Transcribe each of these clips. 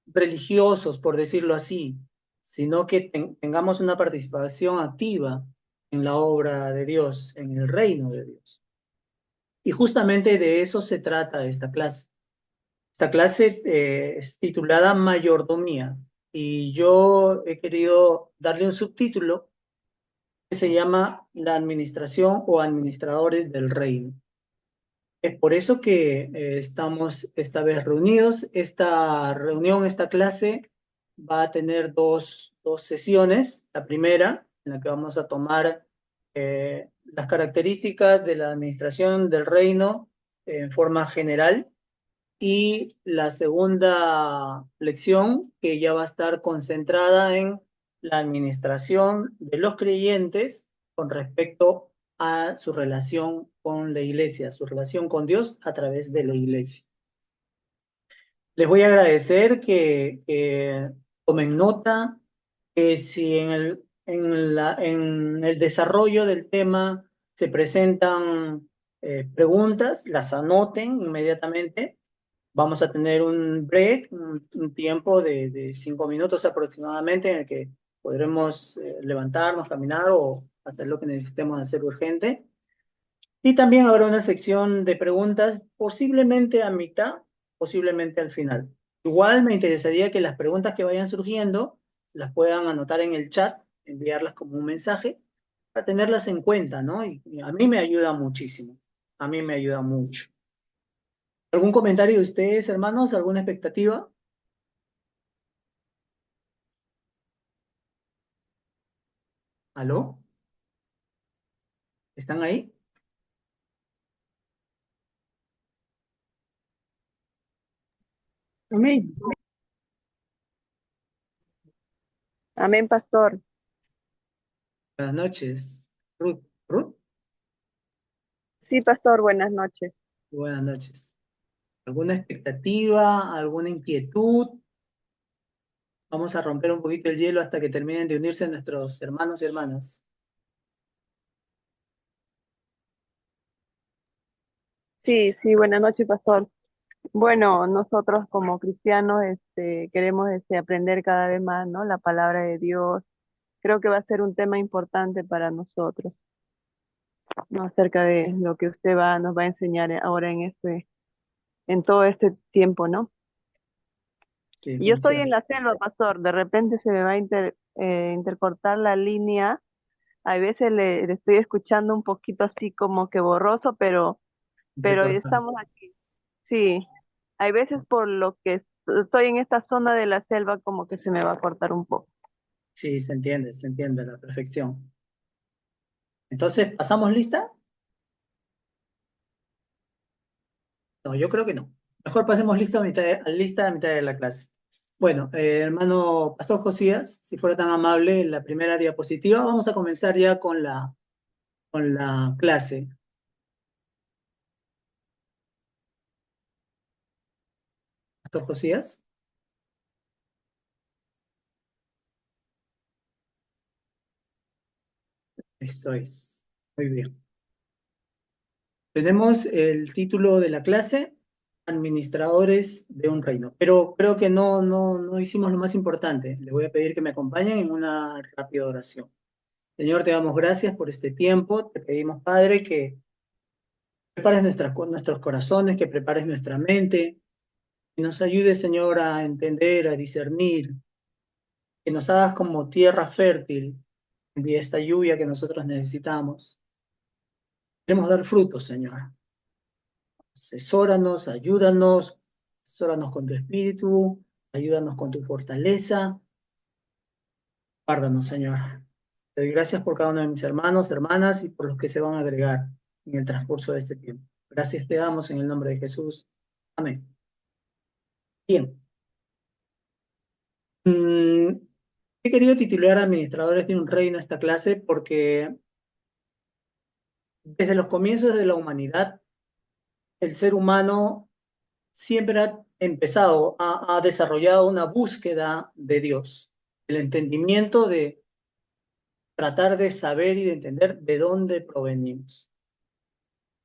religiosos, por decirlo así, sino que tengamos una participación activa en la obra de Dios, en el reino de Dios. Y justamente de eso se trata esta clase. Esta clase es titulada Mayordomía y yo he querido darle un subtítulo que se llama La administración o administradores del reino. Es por eso que estamos esta vez reunidos. Esta reunión, esta clase va a tener dos sesiones. La primera, en la que vamos a tomar las características de la administración del reino en forma general, y la segunda lección, que ya va a estar concentrada en la administración de los creyentes con respecto a su relación con la iglesia, su relación con Dios a través de la iglesia. Les voy a agradecer que tomen nota, que si en el desarrollo del tema se presentan preguntas, las anoten inmediatamente. Vamos a tener un break, un tiempo de 5 minutos aproximadamente, en el que podremos levantarnos, caminar o hacer lo que necesitemos hacer urgente. Y también habrá una sección de preguntas, posiblemente a mitad, posiblemente al final. Igual me interesaría que las preguntas que vayan surgiendo las puedan anotar en el chat, enviarlas como un mensaje, para tenerlas en cuenta, ¿no? Y a mí me ayuda muchísimo, a mí me ayuda mucho. ¿Algún comentario de ustedes, hermanos? ¿Alguna expectativa? ¿Aló? ¿Están ahí? Amén. Amén, pastor. Buenas noches. Ruth. Ruth, Sí, pastor, buenas noches. buenas noches. ¿Alguna expectativa? ¿Alguna inquietud? Vamos a romper un poquito el hielo hasta que terminen de unirse nuestros hermanos y hermanas. Sí, sí, buenas noches, pastor. Bueno, nosotros como cristianos queremos aprender cada vez más, ¿no? La palabra de Dios. Creo que va a ser un tema importante para nosotros, ¿no? Acerca de lo que usted nos va a enseñar ahora en todo este tiempo, ¿no? Sí, Y yo muy estoy en cierto. la selva, pastor. De repente se me va a intercortar la línea. A veces le estoy escuchando un poquito así como que borroso, pero Recortar. estamos aquí. Sí, hay veces por lo que estoy en esta zona de la selva como que se me va a cortar un poco. Sí, se entiende a la perfección. Entonces, ¿pasamos lista? No, yo creo que no. Mejor pasemos lista a mitad de la clase. Bueno, hermano Pastor Josías, si fuera tan amable, en la primera diapositiva, vamos a comenzar ya con la clase. Pastor Josías, eso es. Muy bien. Tenemos el título de la clase, Administradores de un Reino. Pero creo que no hicimos lo más importante. Le voy a pedir que me acompañen en una rápida oración. Señor, te damos gracias por este tiempo. Te pedimos, Padre, que prepares nuestros corazones, que prepares nuestra mente, que nos ayudes, Señor, a entender, a discernir, que nos hagas como tierra fértil, envía esta lluvia que nosotros necesitamos. Queremos dar frutos, Señor. Asesóranos, ayúdanos, asesóranos con tu espíritu, ayúdanos con tu fortaleza. Guárdanos, Señor. Te doy gracias por cada uno de mis hermanos, hermanas y por los que se van a agregar en el transcurso de este tiempo. Gracias te damos en el nombre de Jesús. Amén. Bien. Mm, He querido titular Administradores de un Reino esta clase porque desde los comienzos de la humanidad, el ser humano siempre ha empezado, ha desarrollado una búsqueda de Dios, el entendimiento de tratar de saber y de entender de dónde provenimos.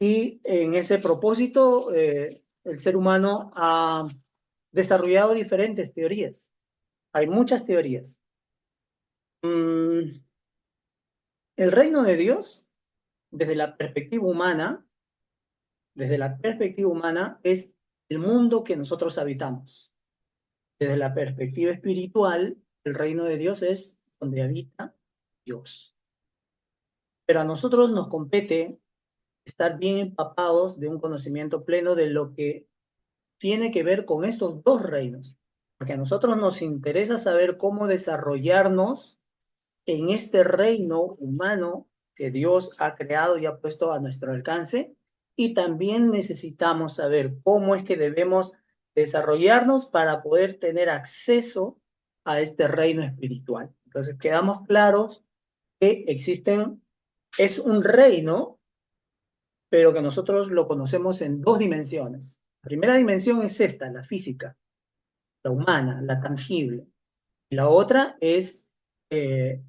Y en ese propósito, el ser humano ha desarrollado diferentes teorías. Hay muchas teorías. El reino de Dios, desde la perspectiva humana, es el mundo que nosotros habitamos. Desde la perspectiva espiritual, el reino de Dios es donde habita Dios. Pero a nosotros nos compete estar bien empapados de un conocimiento pleno de lo que tiene que ver con estos dos reinos, porque a nosotros nos interesa saber cómo desarrollarnos en este reino humano que Dios ha creado y ha puesto a nuestro alcance, y también necesitamos saber cómo es que debemos desarrollarnos para poder tener acceso a este reino espiritual. Entonces quedamos claros que es un reino, pero que nosotros lo conocemos en dos dimensiones. La primera dimensión es esta, la física, la humana, la tangible. La otra es el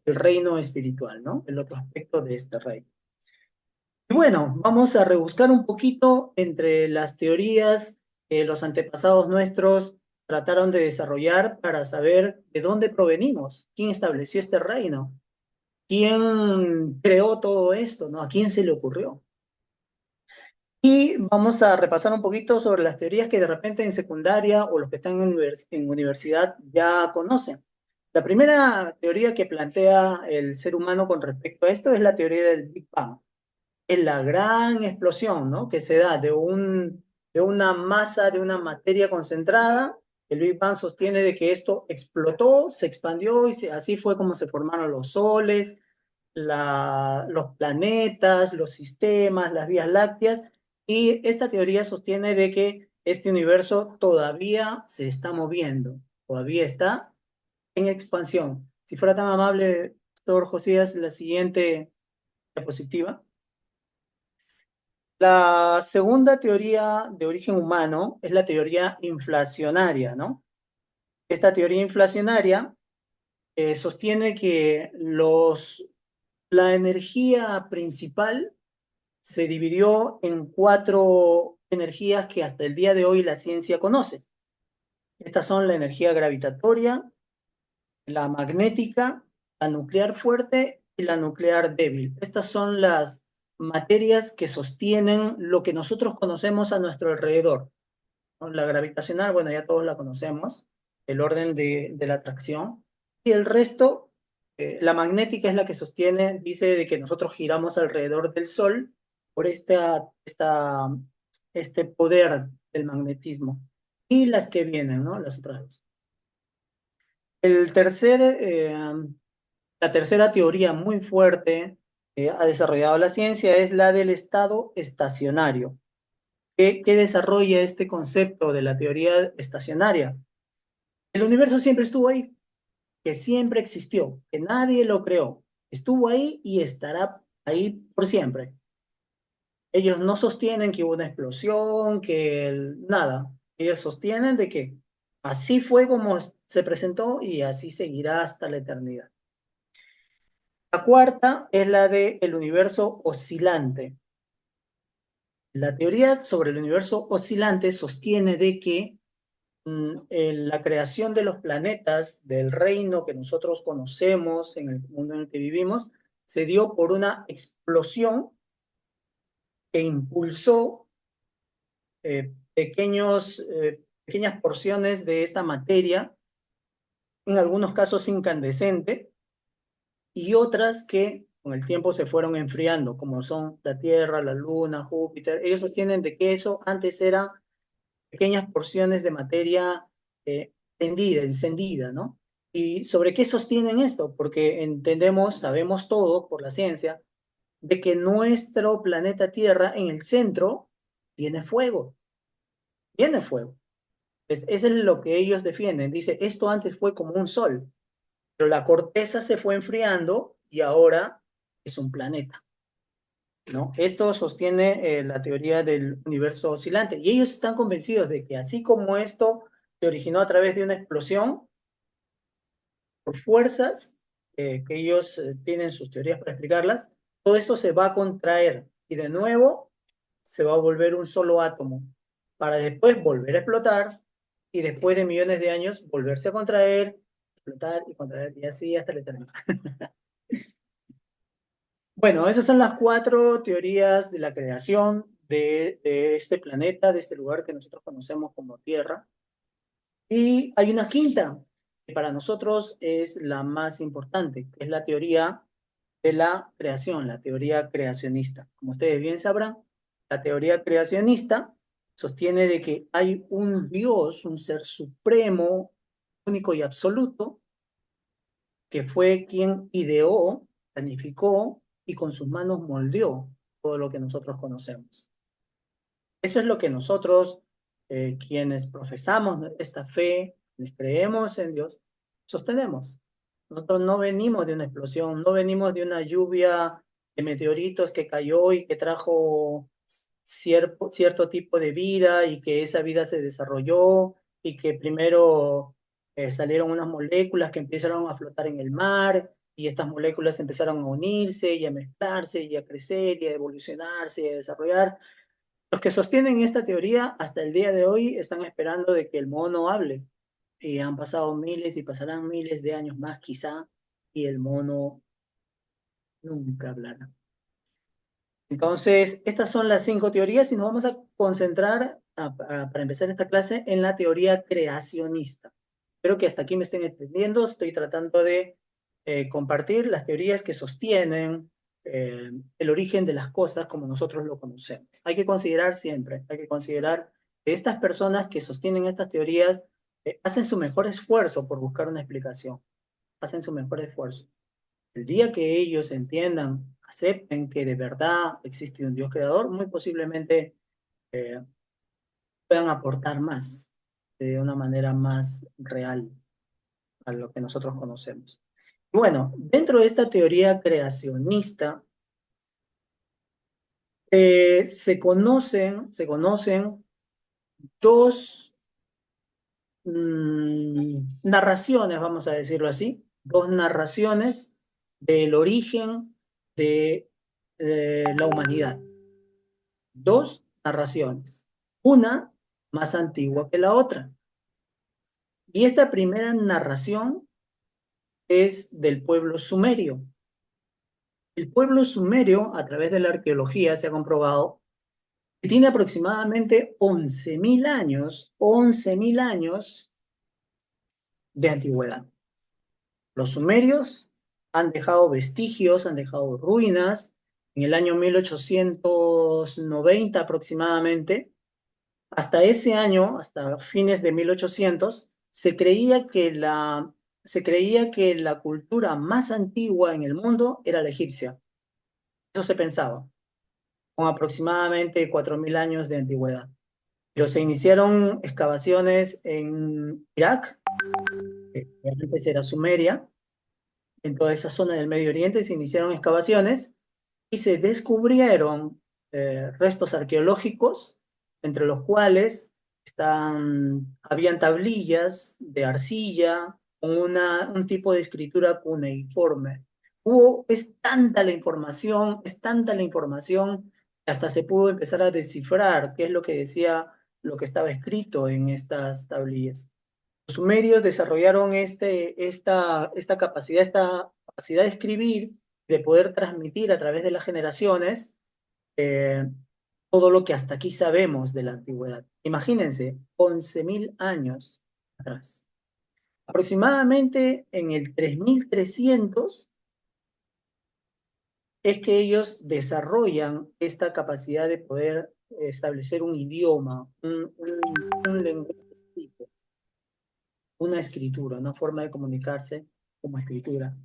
reino espiritual, ¿no? El otro aspecto de este reino. Y bueno, vamos a rebuscar un poquito entre las teorías que los antepasados nuestros trataron de desarrollar para saber de dónde provenimos, quién estableció este reino, quién creó todo esto, ¿no? ¿A quién se le ocurrió? Y vamos a repasar un poquito sobre las teorías que de repente en secundaria o los que están en universidad ya conocen. La primera teoría que plantea el ser humano con respecto a esto es la teoría del Big Bang. Es la gran explosión, ¿no? Que se da de una masa, de una materia concentrada. El Big Bang sostiene de que esto explotó, se expandió y así fue como se formaron los soles, los planetas, los sistemas, las vías lácteas, y esta teoría sostiene de que este universo todavía se está moviendo, todavía está en expansión. Si fuera tan amable, doctor Josías, la siguiente diapositiva. La segunda teoría de origen humano es la teoría inflacionaria, ¿no? Esta teoría inflacionaria sostiene que la energía principal se dividió en 4 energías que hasta el día de hoy la ciencia conoce. Estas son la energía gravitatoria, la magnética, la nuclear fuerte y la nuclear débil. Estas son las materias que sostienen lo que nosotros conocemos a nuestro alrededor, ¿no? La gravitacional, bueno, ya todos la conocemos, el orden de la atracción, y el resto, la magnética es la que sostiene, dice de que nosotros giramos alrededor del Sol por este poder del magnetismo, y las que vienen, ¿no? Las otras dos. La tercera teoría muy fuerte que ha desarrollado la ciencia es la del estado estacionario. ¿Qué desarrolla este concepto de la teoría estacionaria? El universo siempre estuvo ahí, que siempre existió, que nadie lo creó. Estuvo ahí y estará ahí por siempre. Ellos no sostienen que hubo una explosión, nada. Ellos sostienen de que así fue como se presentó y así seguirá hasta la eternidad. La cuarta es la del universo oscilante. La teoría sobre el universo oscilante sostiene de que en la creación de los planetas, del reino que nosotros conocemos en el mundo en el que vivimos, se dio por una explosión que impulsó pequeñas porciones de esta materia, en algunos casos incandescente, y otras que con el tiempo se fueron enfriando, como son la Tierra, la Luna, Júpiter. Ellos sostienen de que eso antes era pequeñas porciones de materia encendida, ¿no? ¿Y sobre qué sostienen esto? Porque sabemos todo por la ciencia, de que nuestro planeta Tierra en el centro tiene fuego, tiene fuego. Eso es lo que ellos defienden. Dice, esto antes fue como un sol, pero la corteza se fue enfriando y ahora es un planeta, ¿no? Esto sostiene la teoría del universo oscilante. Y ellos están convencidos de que así como esto se originó a través de una explosión, por fuerzas que ellos tienen sus teorías para explicarlas, todo esto se va a contraer y de nuevo se va a volver un solo átomo para después volver a explotar y después de millones de años volverse a contraer, explotar y contraer, y así hasta la eternidad. Bueno, esas son las 4 teorías de la creación de este planeta, de este lugar que nosotros conocemos como Tierra. Y hay una quinta, que para nosotros es la más importante, que es la teoría de la creación, la teoría creacionista. Como ustedes bien sabrán, la teoría creacionista sostiene de que hay un Dios, un ser supremo, único y absoluto, que fue quien ideó, planificó y con sus manos moldeó todo lo que nosotros conocemos. Eso es lo que nosotros, quienes profesamos esta fe, quienes creemos en Dios, sostenemos. Nosotros no venimos de una explosión, no venimos de una lluvia de meteoritos que cayó y que trajo cierto tipo de vida y que esa vida se desarrolló y que primero salieron unas moléculas que empezaron a flotar en el mar y estas moléculas empezaron a unirse y a mezclarse y a crecer y a evolucionarse y a desarrollar. Los que sostienen esta teoría hasta el día de hoy están esperando de que el mono hable. Y han pasado miles y pasarán miles de años más quizá, y el mono nunca hablará. Entonces, estas son las 5 teorías y nos vamos a concentrar, para empezar esta clase, en la teoría creacionista. Espero que hasta aquí me estén entendiendo. Estoy tratando de compartir las teorías que sostienen el origen de las cosas como nosotros lo conocemos. Hay que considerar siempre, hay que considerar que estas personas que sostienen estas teorías hacen su mejor esfuerzo por buscar una explicación, hacen su mejor esfuerzo. El día que ellos entiendan, acepten que de verdad existe un Dios creador, muy posiblemente eh, puedan aportar más, de una manera más real a lo que nosotros conocemos. Bueno, dentro de esta teoría creacionista, se conocen dos narraciones, vamos a decirlo así, dos narraciones del origen de la humanidad. Dos narraciones, una más antigua que la otra. Y esta primera narración es del pueblo sumerio. El pueblo sumerio, a través de la arqueología, se ha comprobado que tiene aproximadamente 11.000 años de antigüedad. Los sumerios han dejado vestigios, han dejado ruinas. En el año 1890 aproximadamente, hasta ese año, hasta fines de 1800, se creía que la cultura más antigua en el mundo era la egipcia. Eso se pensaba, con aproximadamente 4.000 años de antigüedad. Pero se iniciaron excavaciones en Irak, que antes era Sumeria, en toda esa zona del Medio Oriente se iniciaron excavaciones y se descubrieron restos arqueológicos, entre los cuales habían tablillas de arcilla con un tipo de escritura cuneiforme. Es tanta la información, que hasta se pudo empezar a descifrar qué es lo que decía lo que estaba escrito en estas tablillas. Los sumerios desarrollaron esta capacidad de escribir, de poder transmitir a través de las generaciones eh, todo lo que hasta aquí sabemos de la antigüedad. Imagínense, 11.000 años atrás. Aproximadamente en el 3300 es que ellos desarrollan esta capacidad de poder establecer un idioma, un lenguaje escrito, una escritura, una forma de comunicarse como escritura.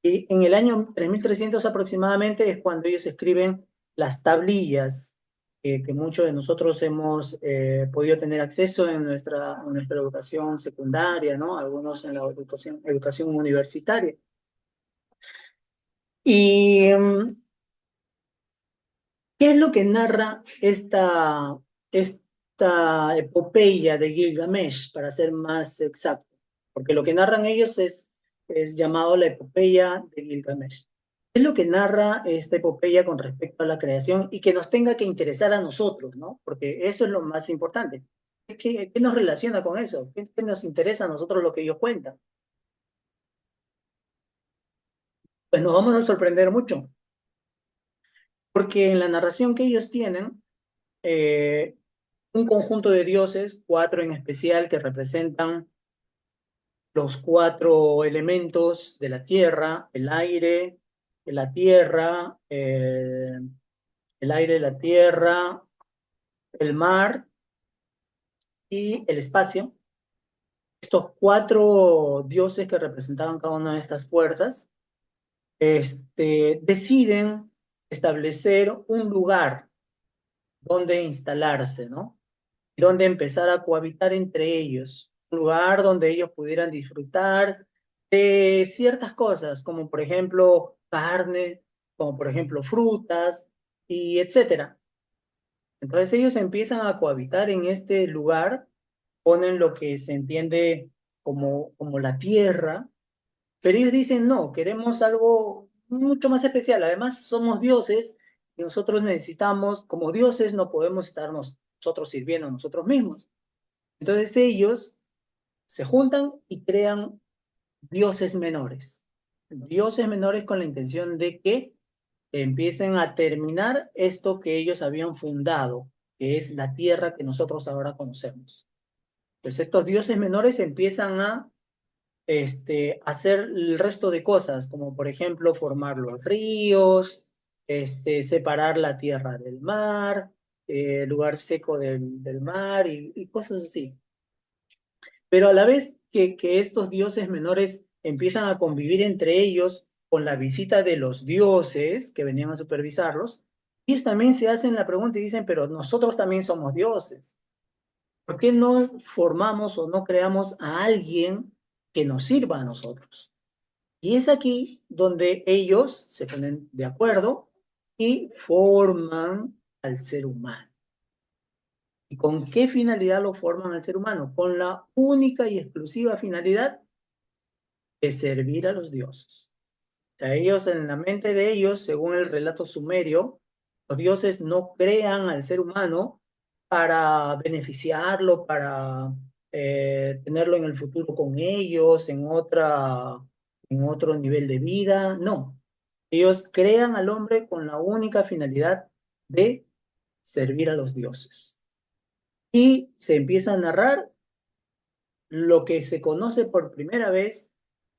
Y en el año 3300 aproximadamente es cuando ellos escriben las tablillas que muchos de nosotros hemos podido tener acceso en nuestra educación secundaria, ¿no? Algunos en la educación universitaria. Y ¿qué es lo que narra esta epopeya de Gilgamesh, para ser más exacto? Porque lo que narran ellos es llamado la epopeya de Gilgamesh. ¿Qué es lo que narra esta epopeya con respecto a la creación y que nos tenga que interesar a nosotros, ¿no? Porque eso es lo más importante. ¿Qué nos relaciona con eso? ¿Qué nos interesa a nosotros lo que ellos cuentan? Pues nos vamos a sorprender mucho, porque en la narración que ellos tienen, eh, un conjunto de dioses, cuatro en especial, que representan los cuatro elementos de la tierra, el aire, la tierra, el aire, la tierra, el mar y el espacio. Estos cuatro dioses que representaban cada una de estas fuerzas, deciden establecer un lugar donde instalarse, ¿no? Y donde empezar a cohabitar entre ellos. Un lugar donde ellos pudieran disfrutar de ciertas cosas, como por ejemplo carne, como por ejemplo frutas, y etcétera. Entonces ellos empiezan a cohabitar en este lugar, ponen lo que se entiende como la tierra, pero ellos dicen, no, queremos algo mucho más especial. Además, somos dioses y nosotros necesitamos, como dioses, no podemos estarnos nosotros sirviendo a nosotros mismos. Entonces ellos se juntan y crean dioses menores con la intención de que empiecen a terminar esto que ellos habían fundado, que es la tierra que nosotros ahora conocemos. Pues estos dioses menores empiezan a hacer el resto de cosas, como por ejemplo formar los ríos, separar la tierra del mar, el lugar seco del mar y cosas así. Pero a la vez que estos dioses menores empiezan a convivir entre ellos con la visita de los dioses que venían a supervisarlos, ellos también se hacen la pregunta y dicen, pero nosotros también somos dioses. ¿Por qué no formamos o no creamos a alguien que nos sirva a nosotros? Y es aquí donde ellos se ponen de acuerdo y forman al ser humano. ¿Y con qué finalidad lo forman al ser humano? Con la única y exclusiva finalidad de servir a los dioses. O sea, ellos, en la mente de ellos, según el relato sumerio, los dioses no crean al ser humano para beneficiarlo, para tenerlo en el futuro con ellos, en otro nivel de vida. No. Ellos crean al hombre con la única finalidad de servir a los dioses. Y se empieza a narrar lo que se conoce por primera vez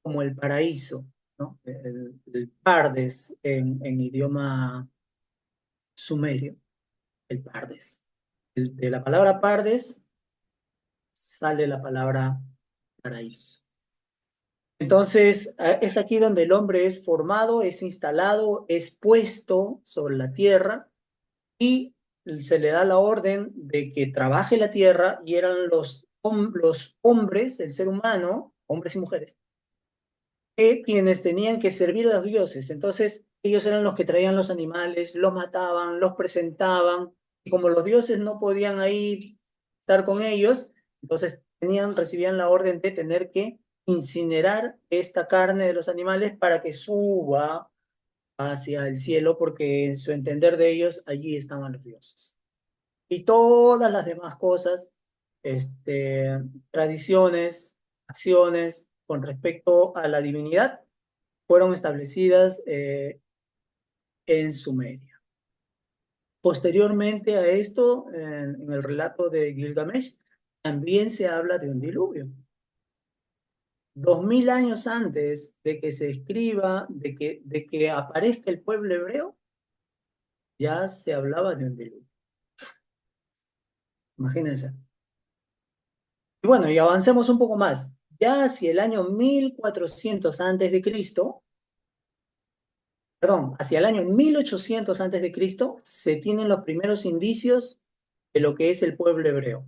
como el paraíso, ¿no? El Pardes en idioma sumerio, el Pardes. De la palabra Pardes sale la palabra paraíso. Entonces, es aquí donde el hombre es formado, es instalado, es puesto sobre la tierra y se le da la orden de que trabaje la tierra y eran los hombres, el ser humano, hombres y mujeres, quienes tenían que servir a los dioses. Entonces, ellos eran los que traían los animales, los mataban, los presentaban, y como los dioses no podían ahí estar con ellos, entonces recibían la orden de tener que incinerar esta carne de los animales para que suba hacia el cielo, porque en su entender de ellos, allí estaban los dioses. Y todas las demás cosas, tradiciones, acciones con respecto a la divinidad, fueron establecidas en Sumeria. Posteriormente a esto, en el relato de Gilgamesh, también se habla de un diluvio. 2000 años antes de que se escriba, de que aparezca el pueblo hebreo, ya se hablaba de un diluvio. Imagínense. Y bueno, y avancemos un poco más. Ya hacia el año 1400 antes de Cristo, perdón, hacia el año 1800 antes de Cristo, se tienen los primeros indicios de lo que es el pueblo hebreo.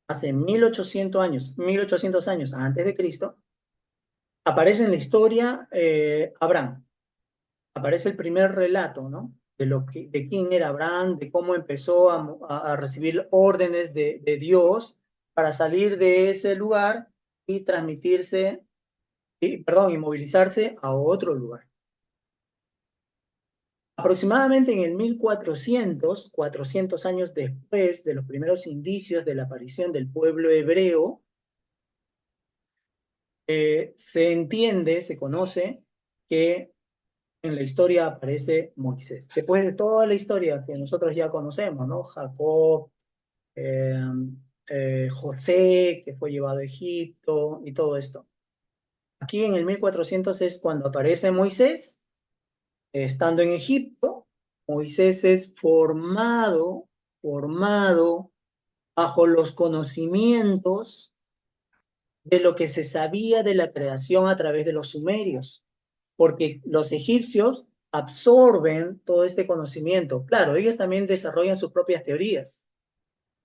Hace 1800 años antes de Cristo, aparece en la historia Abraham. Aparece el primer relato, ¿no? De quién era Abraham, de cómo empezó a recibir órdenes de Dios para salir de ese lugar y transmitirse, y movilizarse a otro lugar. Aproximadamente en el 1400, 400 años después de los primeros indicios de la aparición del pueblo hebreo, se entiende, se conoce que en la historia aparece Moisés. Después de toda la historia que nosotros ya conocemos, ¿no? Jacob, eh, José, que fue llevado a Egipto y todo esto. Aquí en el 1400 es cuando aparece Moisés, estando en Egipto. Moisés es formado bajo los conocimientos de lo que se sabía de la creación a través de los sumerios, porque los egipcios absorben todo este conocimiento. Claro, ellos también desarrollan sus propias teorías,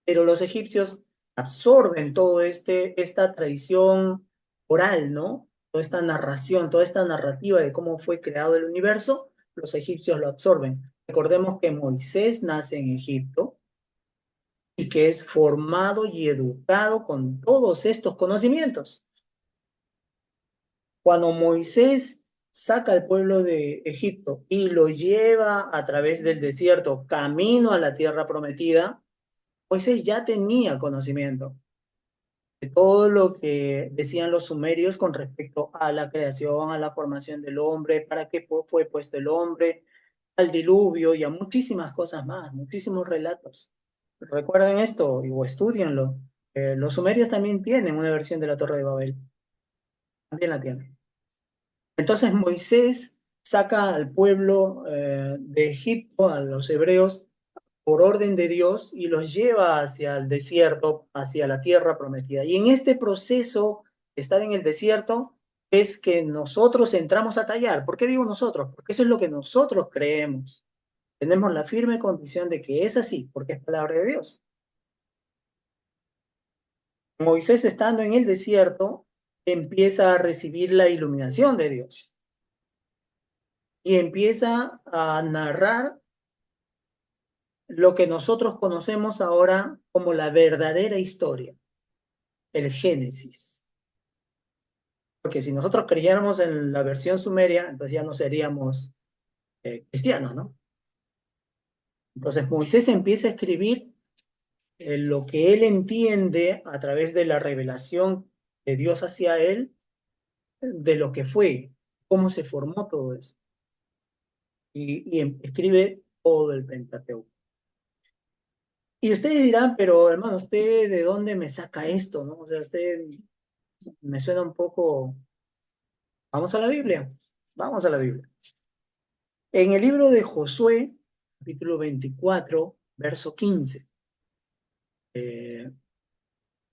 pero los egipcios absorben todo esta tradición oral, ¿no? Toda esta narración, toda esta narrativa de cómo fue creado el universo, los egipcios lo absorben. Recordemos que Moisés nace en Egipto y que es formado y educado con todos estos conocimientos. Cuando Moisés saca al pueblo de Egipto y lo lleva a través del desierto, camino a la tierra prometida, Moisés ya tenía conocimiento de todo lo que decían los sumerios con respecto a la creación, a la formación del hombre, para qué fue puesto el hombre, al diluvio y a muchísimas cosas más, muchísimos relatos. Recuerden esto o estudienlo. Los sumerios también tienen una versión de la Torre de Babel, también la tienen. Entonces Moisés saca al pueblo de Egipto, a los hebreos, por orden de Dios y los lleva hacia el desierto, hacia la tierra prometida. Y en este proceso de estar en el desierto es que nosotros entramos a tallar. ¿Por qué digo nosotros? Porque eso es lo que nosotros creemos. Tenemos la firme convicción de que es así, porque es palabra de Dios. Moisés, estando en el desierto, empieza a recibir la iluminación de Dios y empieza a narrar lo que nosotros conocemos ahora como la verdadera historia, el Génesis. Porque si nosotros creyéramos en la versión sumeria, entonces ya no seríamos cristianos, ¿no? Entonces Moisés empieza a escribir lo que él entiende a través de la revelación de Dios hacia él, de lo que fue, cómo se formó todo eso. Y escribe todo el Pentateuco. Y ustedes dirán, pero hermano, ¿usted de dónde me saca esto, no? O sea, usted me suena un poco. Vamos a la Biblia. Vamos a la Biblia. En el libro de Josué, capítulo 24, verso 15.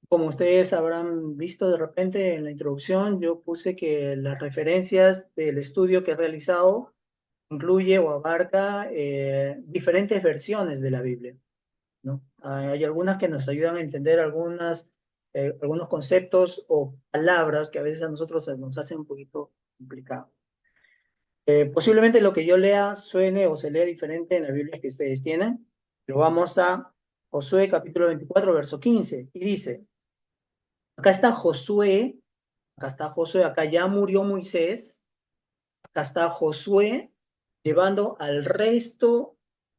Como ustedes habrán visto de repente en la introducción, yo puse que las referencias del estudio que he realizado incluye o abarca diferentes versiones de la Biblia, ¿no? Hay algunas que nos ayudan a entender algunos conceptos o palabras que a veces a nosotros se nos hacen un poquito complicado. Posiblemente lo que yo lea suene o se lea diferente en la Biblia que ustedes tienen, pero vamos a Josué capítulo 24, verso 15, y dice, acá está Josué, acá ya murió Moisés, acá está Josué llevando al resto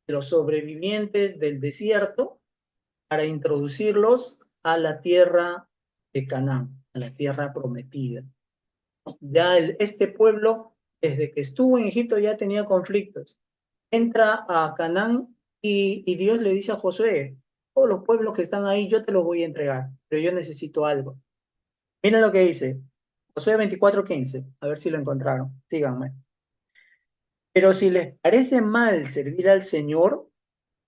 de los sobrevivientes del desierto para introducirlos a la tierra de Canaán, a la tierra prometida. Ya este pueblo, desde que estuvo en Egipto, ya tenía conflictos. Entra a Canaán y Dios le dice a Josué, todos los pueblos que están ahí yo te los voy a entregar, pero yo necesito algo. Miren lo que dice, Josué 24:15, a ver si lo encontraron, síganme. Pero si les parece mal servir al Señor,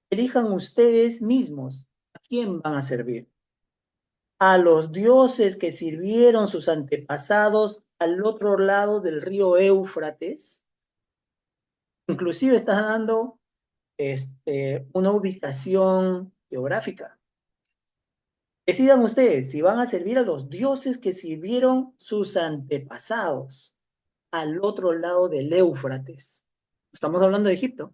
elijan ustedes mismos a quién van a servir. A los dioses que sirvieron sus antepasados al otro lado del río Éufrates. Inclusive está dando una ubicación geográfica. Decidan ustedes si van a servir a los dioses que sirvieron sus antepasados al otro lado del Éufrates. Estamos hablando de Egipto.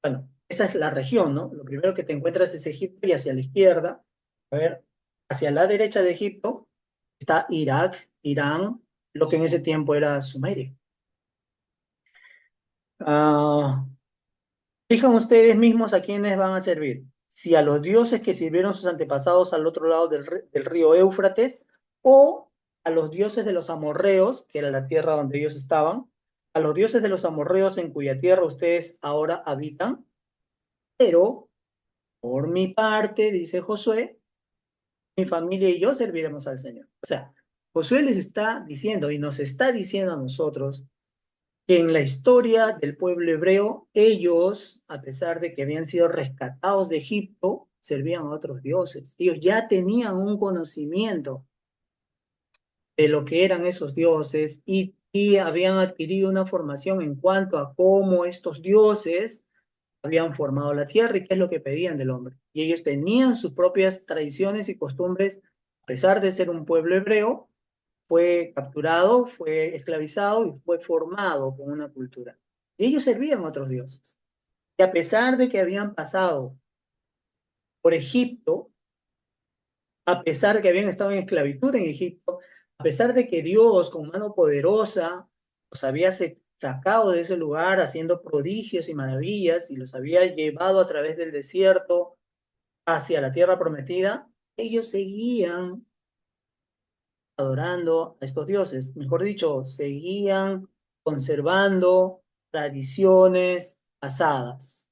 Bueno, esa es la región, ¿no? Lo primero que te encuentras es Egipto y hacia la izquierda, a ver, hacia la derecha de Egipto está Irak, Irán, lo que en ese tiempo era Sumeria. Ah, Fijan ustedes mismos a quiénes van a servir. Si a los dioses que sirvieron sus antepasados al otro lado del río Éufrates, o a los dioses de los amorreos, que era la tierra donde ellos estaban, a los dioses de los amorreos en cuya tierra ustedes ahora habitan, pero por mi parte, dice Josué, mi familia y yo serviremos al Señor. O sea, Josué les está diciendo y nos está diciendo a nosotros que en la historia del pueblo hebreo, ellos, a pesar de que habían sido rescatados de Egipto, servían a otros dioses. Ellos ya tenían un conocimiento de lo que eran esos dioses y habían adquirido una formación en cuanto a cómo estos dioses habían formado la tierra y qué es lo que pedían del hombre. Y ellos tenían sus propias tradiciones y costumbres, a pesar de ser un pueblo hebreo, fue capturado, fue esclavizado y fue formado con una cultura. Y ellos servían a otros dioses. Y a pesar de que habían pasado por Egipto, a pesar de que habían estado en esclavitud en Egipto, a pesar de que Dios con mano poderosa los había sacado de ese lugar haciendo prodigios y maravillas y los había llevado a través del desierto hacia la tierra prometida, ellos seguían adorando a estos dioses. Mejor dicho, seguían conservando tradiciones pasadas.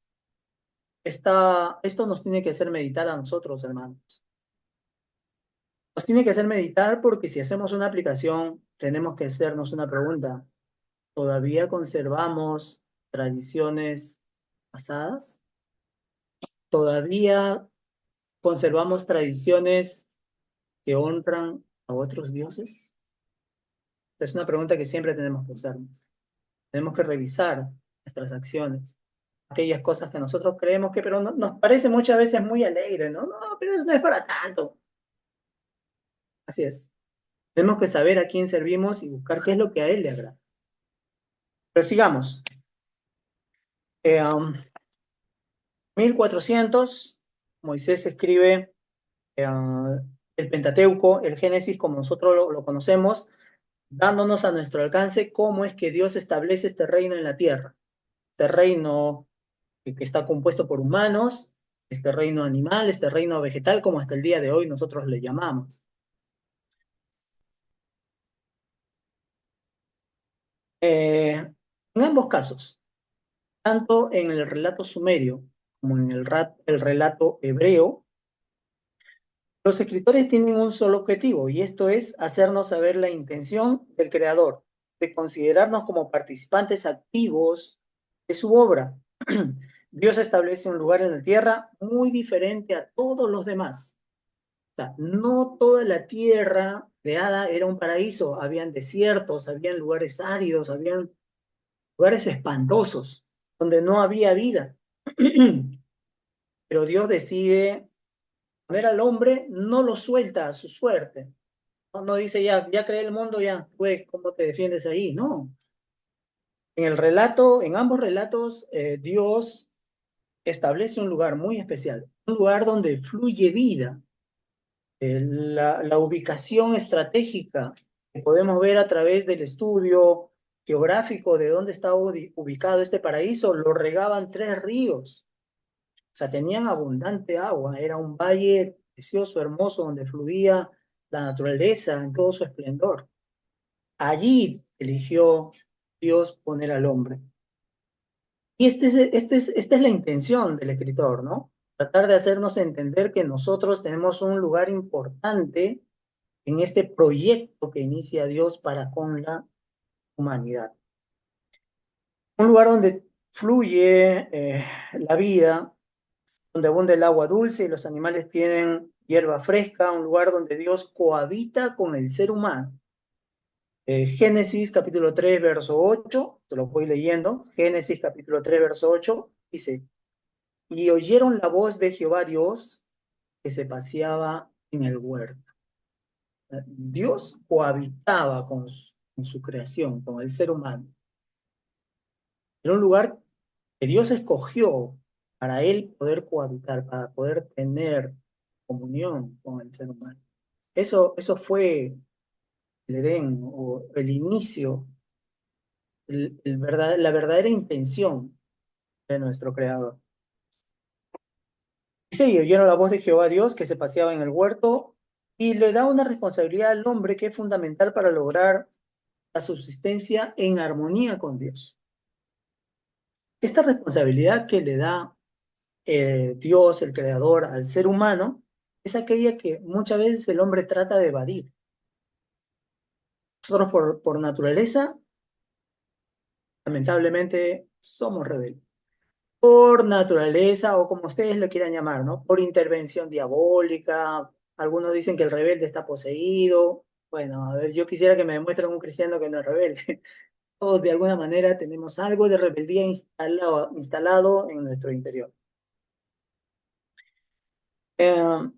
Esto nos tiene que hacer meditar a nosotros, hermanos. Nos tiene que hacer meditar porque si hacemos una aplicación, tenemos que hacernos una pregunta. ¿Todavía conservamos tradiciones pasadas? ¿Todavía conservamos tradiciones que honran a otros dioses? Es una pregunta que siempre tenemos que hacernos. Tenemos que revisar nuestras acciones, aquellas cosas que nosotros creemos que, pero nos parece muchas veces muy alegre, ¿no? No, pero eso no es para tanto. Así es. Tenemos que saber a quién servimos y buscar qué es lo que a él le agrada. Pero sigamos. Eh, um, 1400, Moisés escribe el Pentateuco, el Génesis, como nosotros lo conocemos, dándonos a nuestro alcance cómo es que Dios establece este reino en la tierra. Este reino que está compuesto por humanos, este reino animal, este reino vegetal, como hasta el día de hoy nosotros le llamamos. En ambos casos, tanto en el relato sumerio como en el relato hebreo, los escritores tienen un solo objetivo y esto es hacernos saber la intención del creador, de considerarnos como participantes activos de su obra. Dios establece un lugar en la tierra muy diferente a todos los demás. O sea, no toda la tierra creada era un paraíso, habían desiertos, habían lugares áridos, habían lugares espantosos donde no había vida. Pero Dios decide poner al hombre, no lo suelta a su suerte. No dice ya creé el mundo, ya, pues, ¿cómo te defiendes ahí? No. En el relato, en ambos relatos, Dios establece un lugar muy especial, un lugar donde fluye vida. La ubicación estratégica que podemos ver a través del estudio geográfico de dónde estaba ubicado este paraíso, lo regaban 3 ríos. O sea, tenían abundante agua, era un valle precioso, hermoso, donde fluía la naturaleza en todo su esplendor. Allí eligió Dios poner al hombre. Y esta es la intención del escritor, ¿no? Tratar de hacernos entender que nosotros tenemos un lugar importante en este proyecto que inicia Dios para con la humanidad. Un lugar donde fluye la vida, donde abunda el agua dulce y los animales tienen hierba fresca, un lugar donde Dios cohabita con el ser humano. Génesis capítulo 3, verso 8, te lo voy leyendo. Génesis capítulo 3, verso 8, dice, y oyeron la voz de Jehová Dios que se paseaba en el huerto. Dios cohabitaba con su creación, con el ser humano. Era un lugar que Dios escogió para él poder cohabitar, para poder tener comunión con el ser humano. Eso fue el Edén o el inicio la verdadera intención de nuestro Creador. Dice, y oyeron la voz de Jehová Dios que se paseaba en el huerto y le da una responsabilidad al hombre que es fundamental para lograr la subsistencia en armonía con Dios. Esta responsabilidad que le da Dios, el Creador, al ser humano, es aquella que muchas veces el hombre trata de evadir. Nosotros por naturaleza, lamentablemente, somos rebeldes. Por naturaleza, o como ustedes lo quieran llamar, ¿no? Por intervención diabólica. Algunos dicen que el rebelde está poseído. Bueno, a ver, yo quisiera que me demuestren un cristiano que no es rebelde. Todos de alguna manera tenemos algo de rebeldía instalado en nuestro interior. Eh,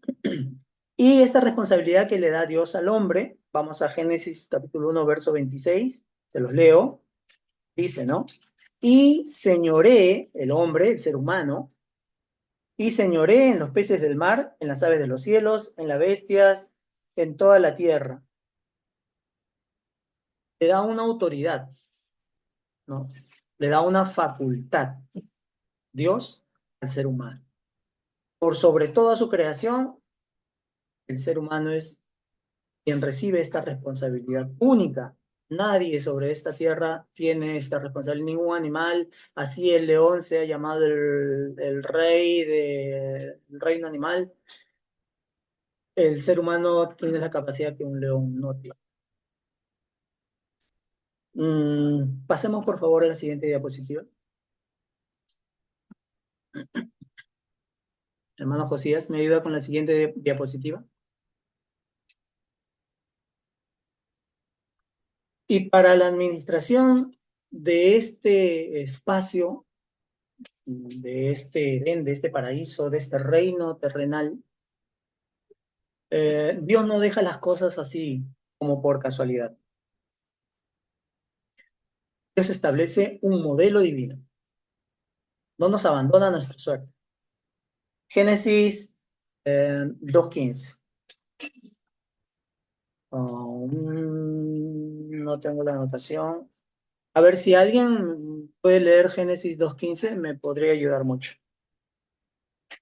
y esta responsabilidad que le da Dios al hombre, vamos a Génesis capítulo 1, verso 26, se los leo, dice, ¿no? Y señoree el hombre, el ser humano, y señoree en los peces del mar, en las aves de los cielos, en las bestias, en toda la tierra. Le da una autoridad, ¿no? Le da una facultad, Dios al ser humano. Por sobre toda su creación, el ser humano es quien recibe esta responsabilidad única. Nadie sobre esta tierra tiene esta responsabilidad, ningún animal. Así el león se ha llamado el rey del reino animal. El ser humano tiene la capacidad que un león no tiene. Pasemos por favor a la siguiente diapositiva. Hermano Josías, ¿me ayuda con la siguiente diapositiva? Y para la administración de este espacio, de este Edén, de este paraíso, de este reino terrenal, Dios no deja las cosas así como por casualidad. Dios establece un modelo divino. No nos abandona a nuestra suerte. Génesis 2:15. No tengo la anotación. A ver, si alguien puede leer Génesis 2:15, me podría ayudar mucho.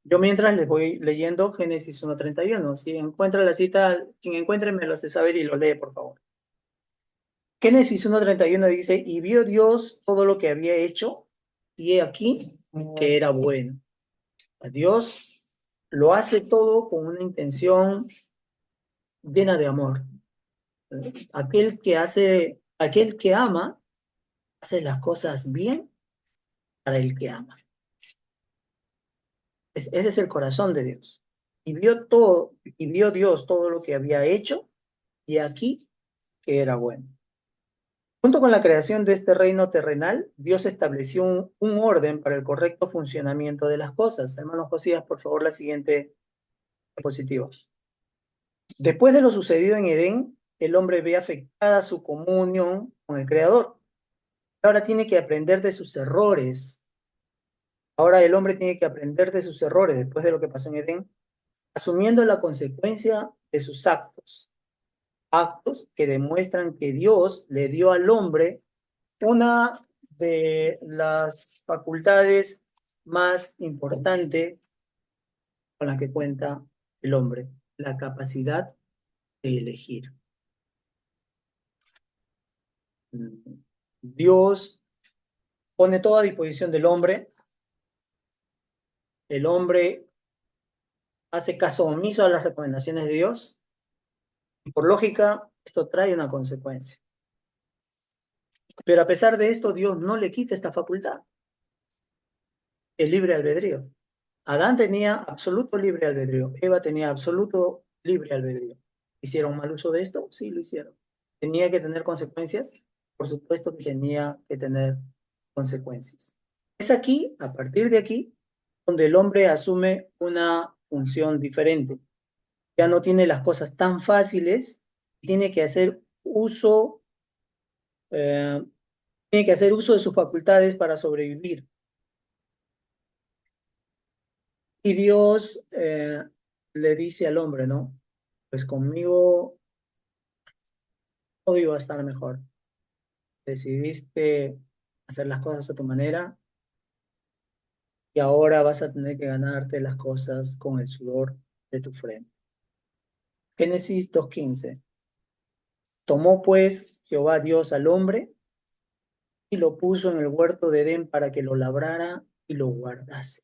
Yo mientras les voy leyendo Génesis 1:31. Si encuentra la cita, quien encuentre me lo hace saber y lo lee, por favor. Génesis 1:31 dice, y vio Dios todo lo que había hecho, y he aquí que era bueno. Dios lo hace todo con una intención llena de amor. Aquel que ama, hace las cosas bien para el que ama. Ese es el corazón de Dios. Y vio Dios todo lo que había hecho, y aquí que era bueno. Junto con la creación de este reino terrenal, Dios estableció un orden para el correcto funcionamiento de las cosas. Hermano Josías, por favor, la siguiente diapositiva. Después de lo sucedido en Edén, el hombre ve afectada su comunión con el Creador. Ahora tiene que aprender de sus errores. Ahora el hombre tiene que aprender de sus errores después de lo que pasó en Edén, asumiendo la consecuencia de sus actos. Actos que demuestran que Dios le dio al hombre una de las facultades más importantes con las que cuenta el hombre, la capacidad de elegir. Dios pone todo a disposición del hombre. El hombre hace caso omiso a las recomendaciones de Dios. Y por lógica, esto trae una consecuencia. Pero a pesar de esto, Dios no le quita esta facultad, el libre albedrío. Adán tenía absoluto libre albedrío. Eva tenía absoluto libre albedrío. ¿Hicieron mal uso de esto? Sí, lo hicieron. ¿Tenía que tener consecuencias? Por supuesto que tenía que tener consecuencias. Es aquí, a partir de aquí, donde el hombre asume una función diferente. Ya no tiene las cosas tan fáciles, tiene que hacer uso, tiene que hacer uso de sus facultades para sobrevivir. Y Dios le dice al hombre, ¿no? Pues conmigo todo iba a estar mejor. decidiste hacer las cosas a tu manera y ahora vas a tener que ganarte las cosas con el sudor de tu frente. Génesis 2:15. Tomó pues Jehová Dios al hombre y lo puso en el huerto de Edén para que lo labrara y lo guardase.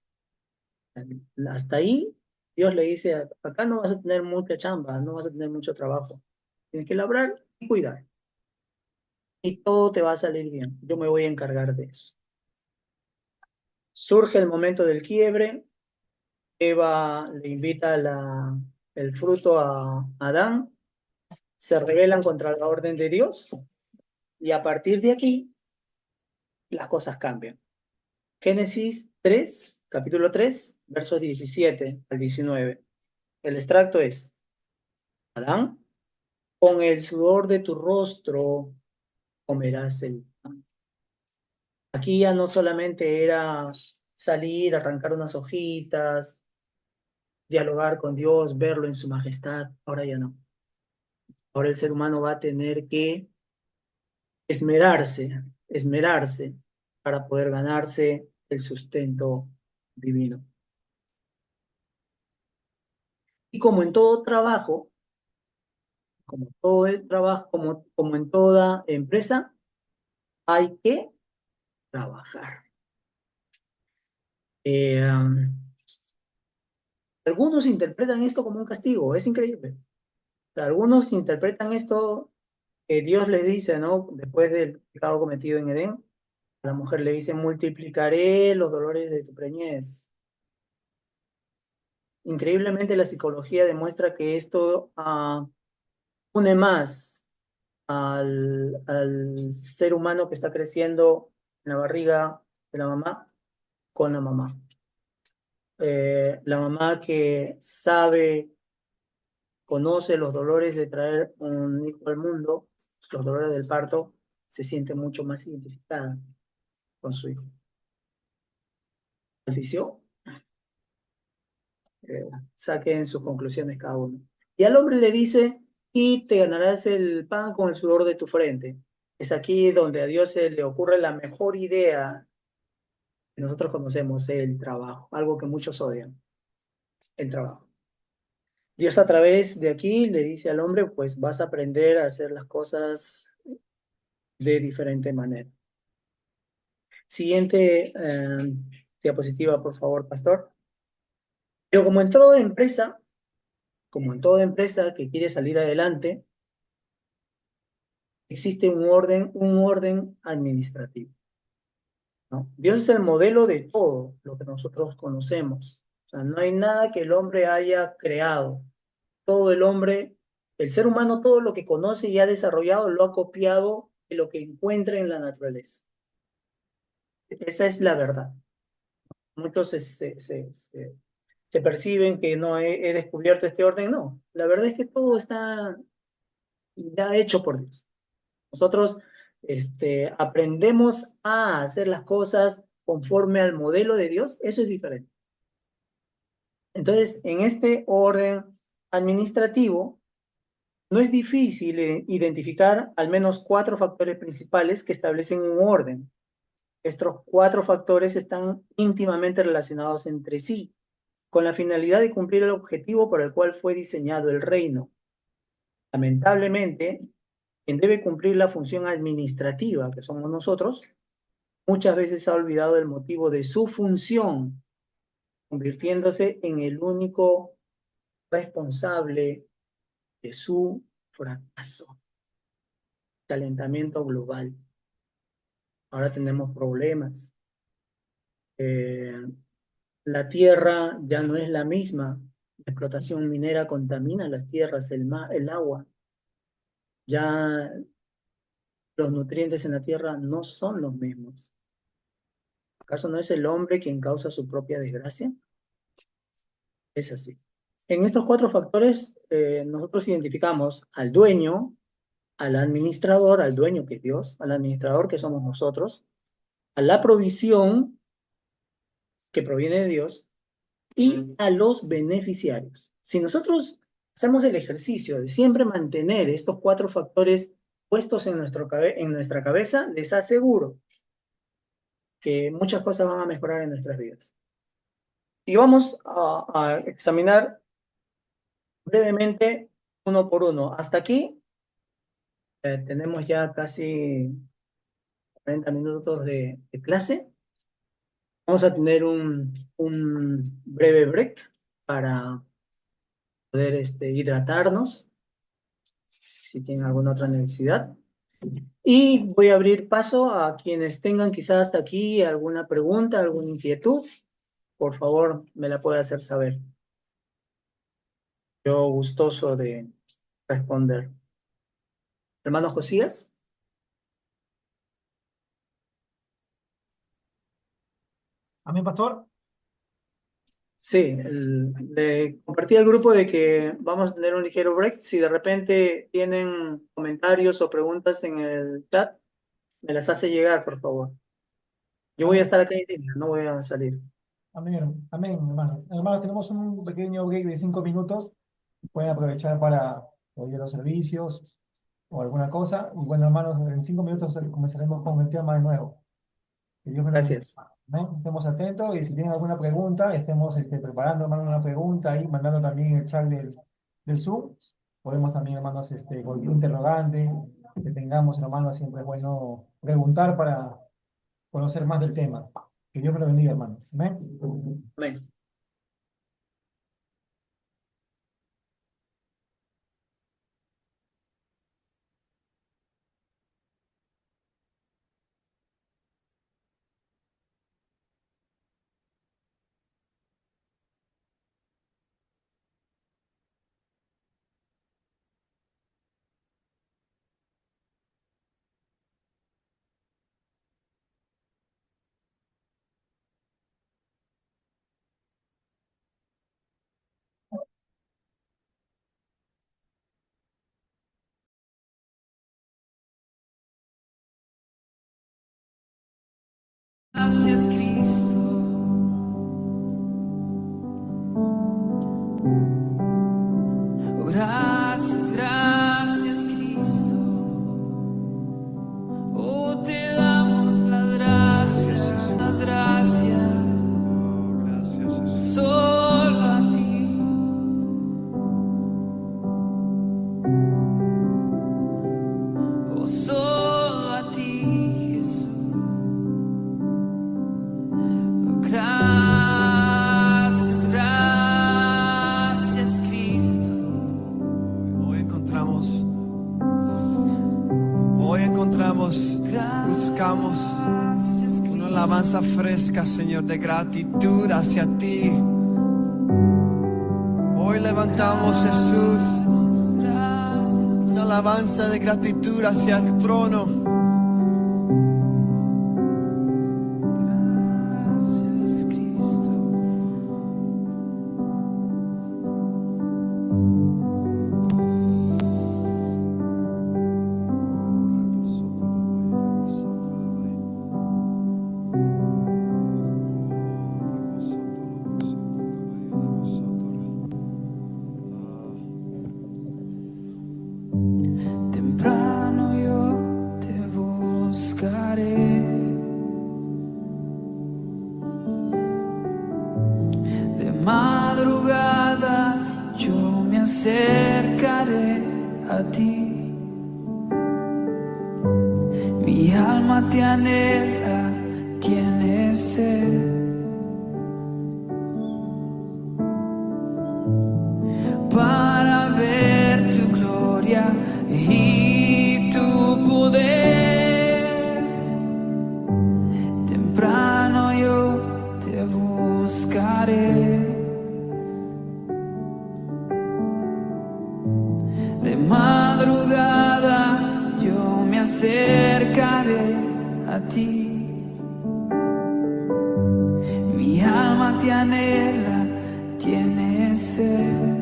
Hasta ahí, Dios le dice, acá no vas a tener mucha chamba, no vas a tener mucho trabajo. Tienes que labrar y cuidar. Y todo te va a salir bien. Yo me voy a encargar de eso. Surge el momento del quiebre. Eva le invita el fruto a Adán. Se rebelan contra la orden de Dios. Y a partir de aquí, las cosas cambian. Génesis 3, capítulo 3, versos 17 al 19. El extracto es: Adán, con el sudor de tu rostro comerás el pan. Aquí ya no solamente era salir, arrancar unas hojitas, dialogar con Dios, verlo en su majestad, ahora ya no. Ahora el ser humano va a tener que esmerarse para poder ganarse el sustento divino. Y como en todo trabajo, como en toda empresa, hay que trabajar. Algunos interpretan esto como un castigo, es increíble. O sea, algunos interpretan esto que Dios les dice, ¿no? Después del pecado cometido en Edén, a la mujer le dice, multiplicaré los dolores de tu preñez. Increíblemente la psicología demuestra que esto une más al ser humano que está creciendo en la barriga de la mamá con la mamá. La mamá que sabe, conoce los dolores de traer un hijo al mundo, los dolores del parto, se siente mucho más identificada con su hijo. ¿Ofició? Saquen sus conclusiones cada uno. Y al hombre le dice, y te ganarás el pan con el sudor de tu frente. Es aquí donde a Dios se le ocurre la mejor idea que nosotros conocemos, el trabajo, algo que muchos odian, el trabajo. Dios a través de aquí le dice al hombre, pues vas a aprender a hacer las cosas de diferente manera. Siguiente diapositiva, por favor, pastor. Pero como en toda empresa que quiere salir adelante, existe un orden administrativo, ¿no? Dios es el modelo de todo lo que nosotros conocemos. O sea, no hay nada que el hombre haya creado. Todo el ser humano, todo lo que conoce y ha desarrollado, lo ha copiado de lo que encuentra en la naturaleza. Esa es la verdad. Muchos se perciben que no he descubierto este orden. No, la verdad es que todo está ya hecho por Dios. Nosotros aprendemos a hacer las cosas conforme al modelo de Dios, eso es diferente. Entonces, en este orden administrativo, no es difícil identificar al menos 4 factores principales que establecen un orden. Estos 4 factores están íntimamente relacionados entre sí, con la finalidad de cumplir el objetivo por el cual fue diseñado el reino. Lamentablemente, quien debe cumplir la función administrativa, que somos nosotros, muchas veces ha olvidado el motivo de su función, convirtiéndose en el único responsable de su fracaso. Calentamiento global. Ahora tenemos problemas. La tierra ya no es la misma. La explotación minera contamina las tierras, el mar, el agua. Ya los nutrientes en la tierra no son los mismos. ¿Acaso no es el hombre quien causa su propia desgracia? Es así. En estos 4 factores, nosotros identificamos al dueño, al administrador, al dueño que es Dios, al administrador que somos nosotros, a la provisión que proviene de Dios y a los beneficiarios. Si nosotros hacemos el ejercicio de siempre mantener estos 4 factores puestos en nuestra cabeza, les aseguro que muchas cosas van a mejorar en nuestras vidas. Y vamos a examinar brevemente uno por uno. Hasta aquí tenemos ya casi 40 minutos de clase. Vamos a tener un breve break para poder hidratarnos, si tienen alguna otra necesidad. Y voy a abrir paso a quienes tengan quizás hasta aquí alguna pregunta, alguna inquietud. Por favor, me la puede hacer saber. Yo gustoso de responder. Hermano Josías. Amén, pastor. Sí, le compartí al grupo de que vamos a tener un ligero break. Si de repente tienen comentarios o preguntas en el chat, me las hace llegar, por favor. Yo voy a Amén. estar acá en línea, no voy a salir. Amén, amén, hermanos. Hermanos, tenemos un pequeño break de 5 minutos. Pueden aprovechar para oír los servicios o alguna cosa. Y bueno, hermanos, en 5 minutos comenzaremos con el tema de nuevo. Que Dios me lo bendiga. Gracias. Amén. Estemos atentos y si tienen alguna pregunta, estemos preparando, hermanos, una pregunta y mandando también en el chat del Zoom. Podemos también, hermanos, cualquier interrogante que tengamos, hermanos, siempre es bueno preguntar para conocer más del tema. Que Dios me lo bendiga, hermanos. Amén. Amén. Gracias, Cristo. Oh, gracias, gracias, Cristo. Oh, te damos las gracias, las gracias. Oh, gracias, Jesús. Solo a ti. Oh, solo a ti, Jesús. Gracias, gracias, Cristo. Hoy buscamos una alabanza fresca, Señor, de gratitud hacia ti. Hoy levantamos, Jesús, una alabanza de gratitud hacia el trono. Gracias, Cristo. Temprano yo te buscaré, de madrugada yo me acercaré a ti. Mi alma te anhela, tiene sed. Para ver tu gloria y tu poder. Temprano yo te buscaré, de madrugada yo me acercaré a ti. Mi alma te anhela, tiene sed.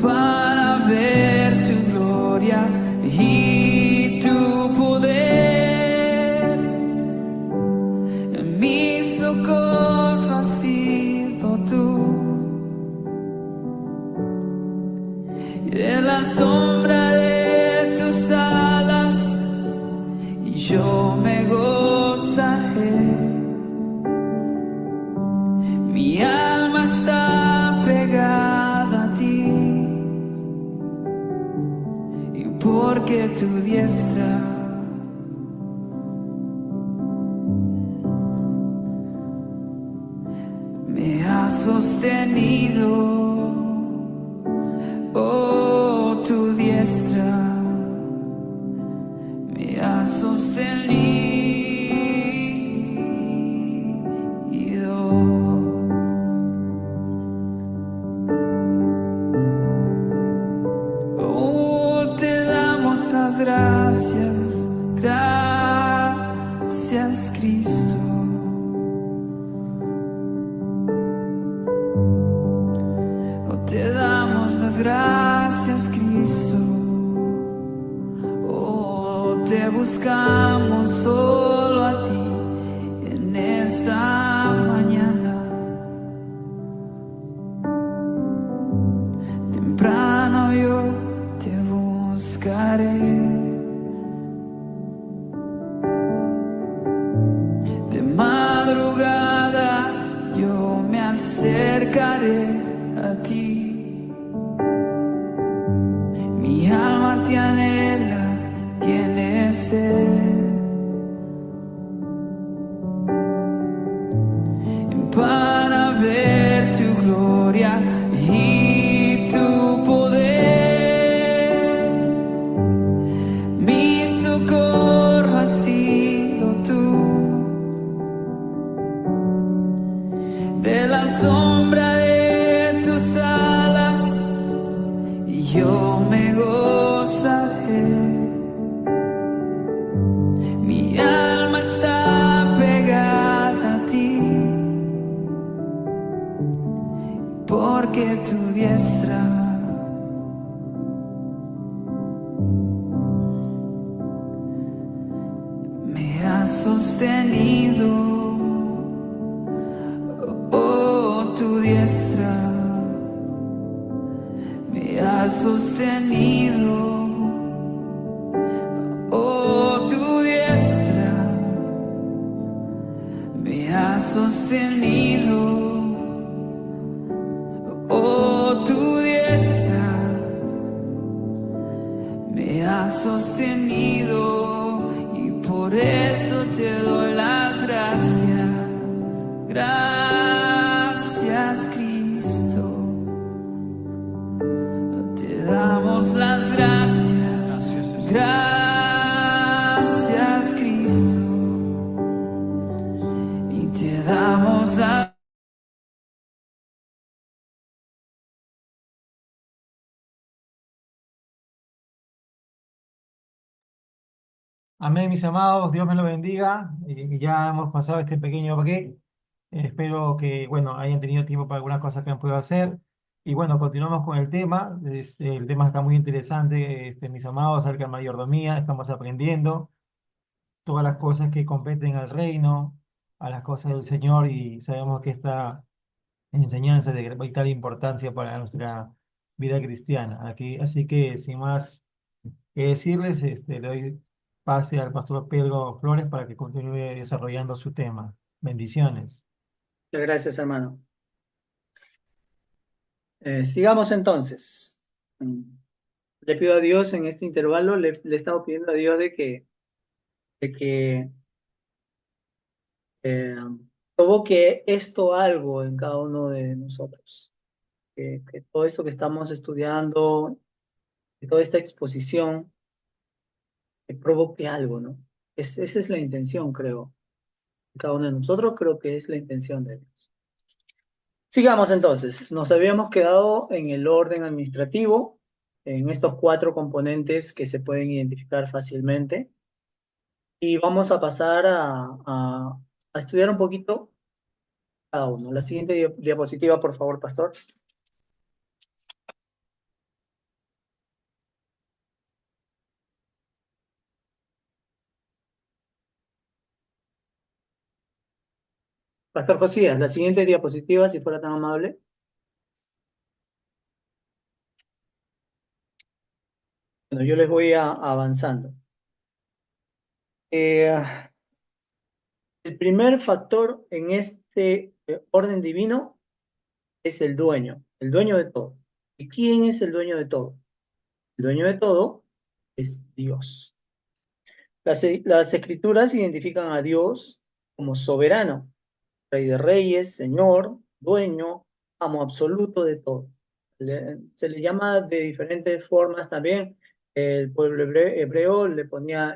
Para ver tu gloria y tu poder. Mi socorro has sido tú. y de la sombra de tus alas, y yo me gozaré. Mi alma está pegada a ti, y porque tu diestra me ha sostenido, oh, tu diestra me ha sostenido. Oh, te damos las gracias, gracias, Cristo. Te damos las gracias, Cristo. Oh, te buscamos solo a ti en esta mañana. Temprano yo te buscaré. De madrugada yo me acercaré a ti. Mi alma te anhela, tiene sed, para ver tu gloria y tu poder. Mi socorro has sido tú, de la sombra de tus alas, y yo me gozaré. Mi alma está pegada a ti, porque tu diestra me ha sostenido. Oh, tu diestra me ha sostenido. Oh, tu diestra me ha sostenido. Oh, tu diestra me ha sostenido, y por eso te doy las gracias. Gracias, Cristo. Te damos las gracias. Gracias, Cristo. Y te damos las Amén, mis amados, Dios me lo bendiga. Ya hemos pasado este pequeño break. Espero que, bueno, hayan tenido tiempo para algunas cosas que han podido hacer. Y bueno, continuamos con el tema. El tema está muy interesante, mis amados, acerca de mayordomía. Estamos aprendiendo todas las cosas que competen al reino, a las cosas del Señor, y sabemos que esta enseñanza es de vital importancia para nuestra vida cristiana. Así que, sin más que decirles, le doy pase al pastor Pedro Flores para que continúe desarrollando su tema. Bendiciones. Muchas gracias, hermano. Sigamos entonces. Le pido a Dios en este intervalo, le he estado pidiendo a Dios de que eh, provoque esto algo en cada uno de nosotros. Que todo esto que estamos estudiando, que toda esta exposición, que provoque algo, ¿no? Esa es la intención, creo. Cada uno de nosotros creo que es la intención de Dios. Sigamos entonces. Nos habíamos quedado en el orden administrativo, en estos 4 componentes que se pueden identificar fácilmente. Y vamos a pasar a estudiar un poquito cada uno. La siguiente diapositiva, por favor, pastor. Pastor Josías, la siguiente diapositiva, si fuera tan amable. Bueno, yo les voy avanzando. El primer factor en este orden divino es el dueño de todo. ¿Y quién es el dueño de todo? El dueño de todo es Dios. Las escrituras identifican a Dios como soberano, rey de reyes, señor, dueño, amo absoluto de todo. Se le llama de diferentes formas también. El pueblo hebreo le ponía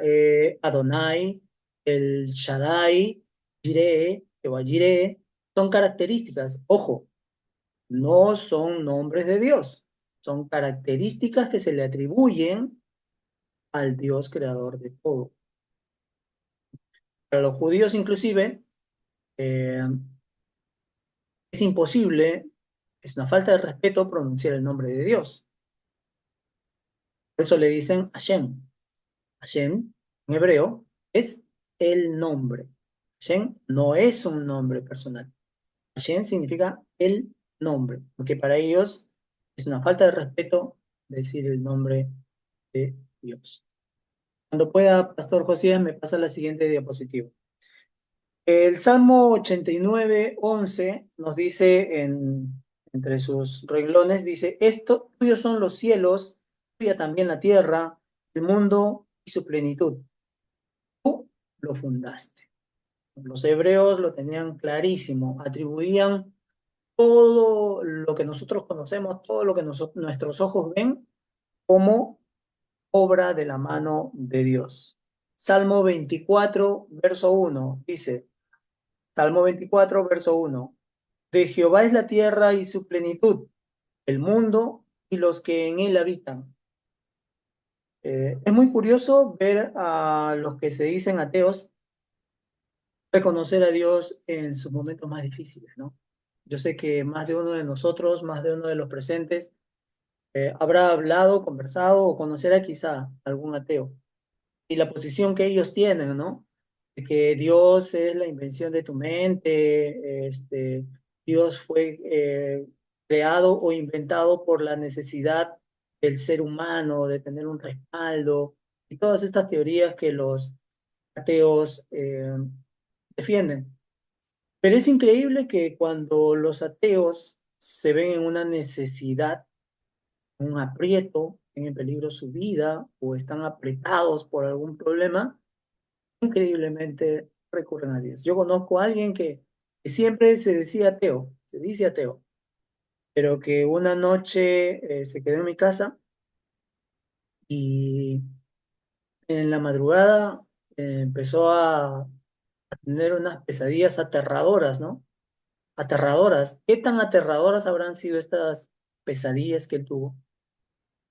Adonai, el Shaddai, Jireh, Jehová Jireh. Son características, ojo, no son nombres de Dios, son características que se le atribuyen al Dios creador de todo. Para los judíos inclusive, eh, es imposible, es una falta de respeto pronunciar el nombre de Dios. Por eso le dicen Hashem. Hashem, en hebreo, es el nombre. Hashem no es un nombre personal. Hashem significa el nombre, porque para ellos es una falta de respeto decir el nombre de Dios. Cuando pueda, Pastor Josías, me pasa la siguiente diapositiva. El Salmo 89:11 nos dice entre sus renglones, dice, esto tuyos son los cielos, tuya también la tierra, el mundo y su plenitud. Tú lo fundaste. Los hebreos lo tenían clarísimo, atribuían todo lo que nosotros conocemos, todo lo que nuestros ojos ven, como obra de la mano de Dios. Salmo 24, verso 1, dice, Salmo 24, verso 1. De Jehová es la tierra y su plenitud, el mundo y los que en él habitan. Es muy curioso ver a los que se dicen ateos reconocer a Dios en sus momentos más difíciles, ¿no? Yo sé que más de uno de nosotros, más de uno de los presentes, habrá hablado, conversado o conocerá quizá algún ateo. Y la posición que ellos tienen, ¿no? De que Dios es la invención de tu mente, Dios fue creado o inventado por la necesidad del ser humano de tener un respaldo, y todas estas teorías que los ateos defienden. Pero es increíble que cuando los ateos se ven en una necesidad, un aprieto, en peligro su vida o están apretados por algún problema, increíblemente recurren a Dios. Yo conozco a alguien que siempre se decía ateo, se dice ateo, pero que una noche se quedó en mi casa y en la madrugada empezó a tener unas pesadillas aterradoras, ¿no? Aterradoras. ¿Qué tan aterradoras habrán sido estas pesadillas que él tuvo?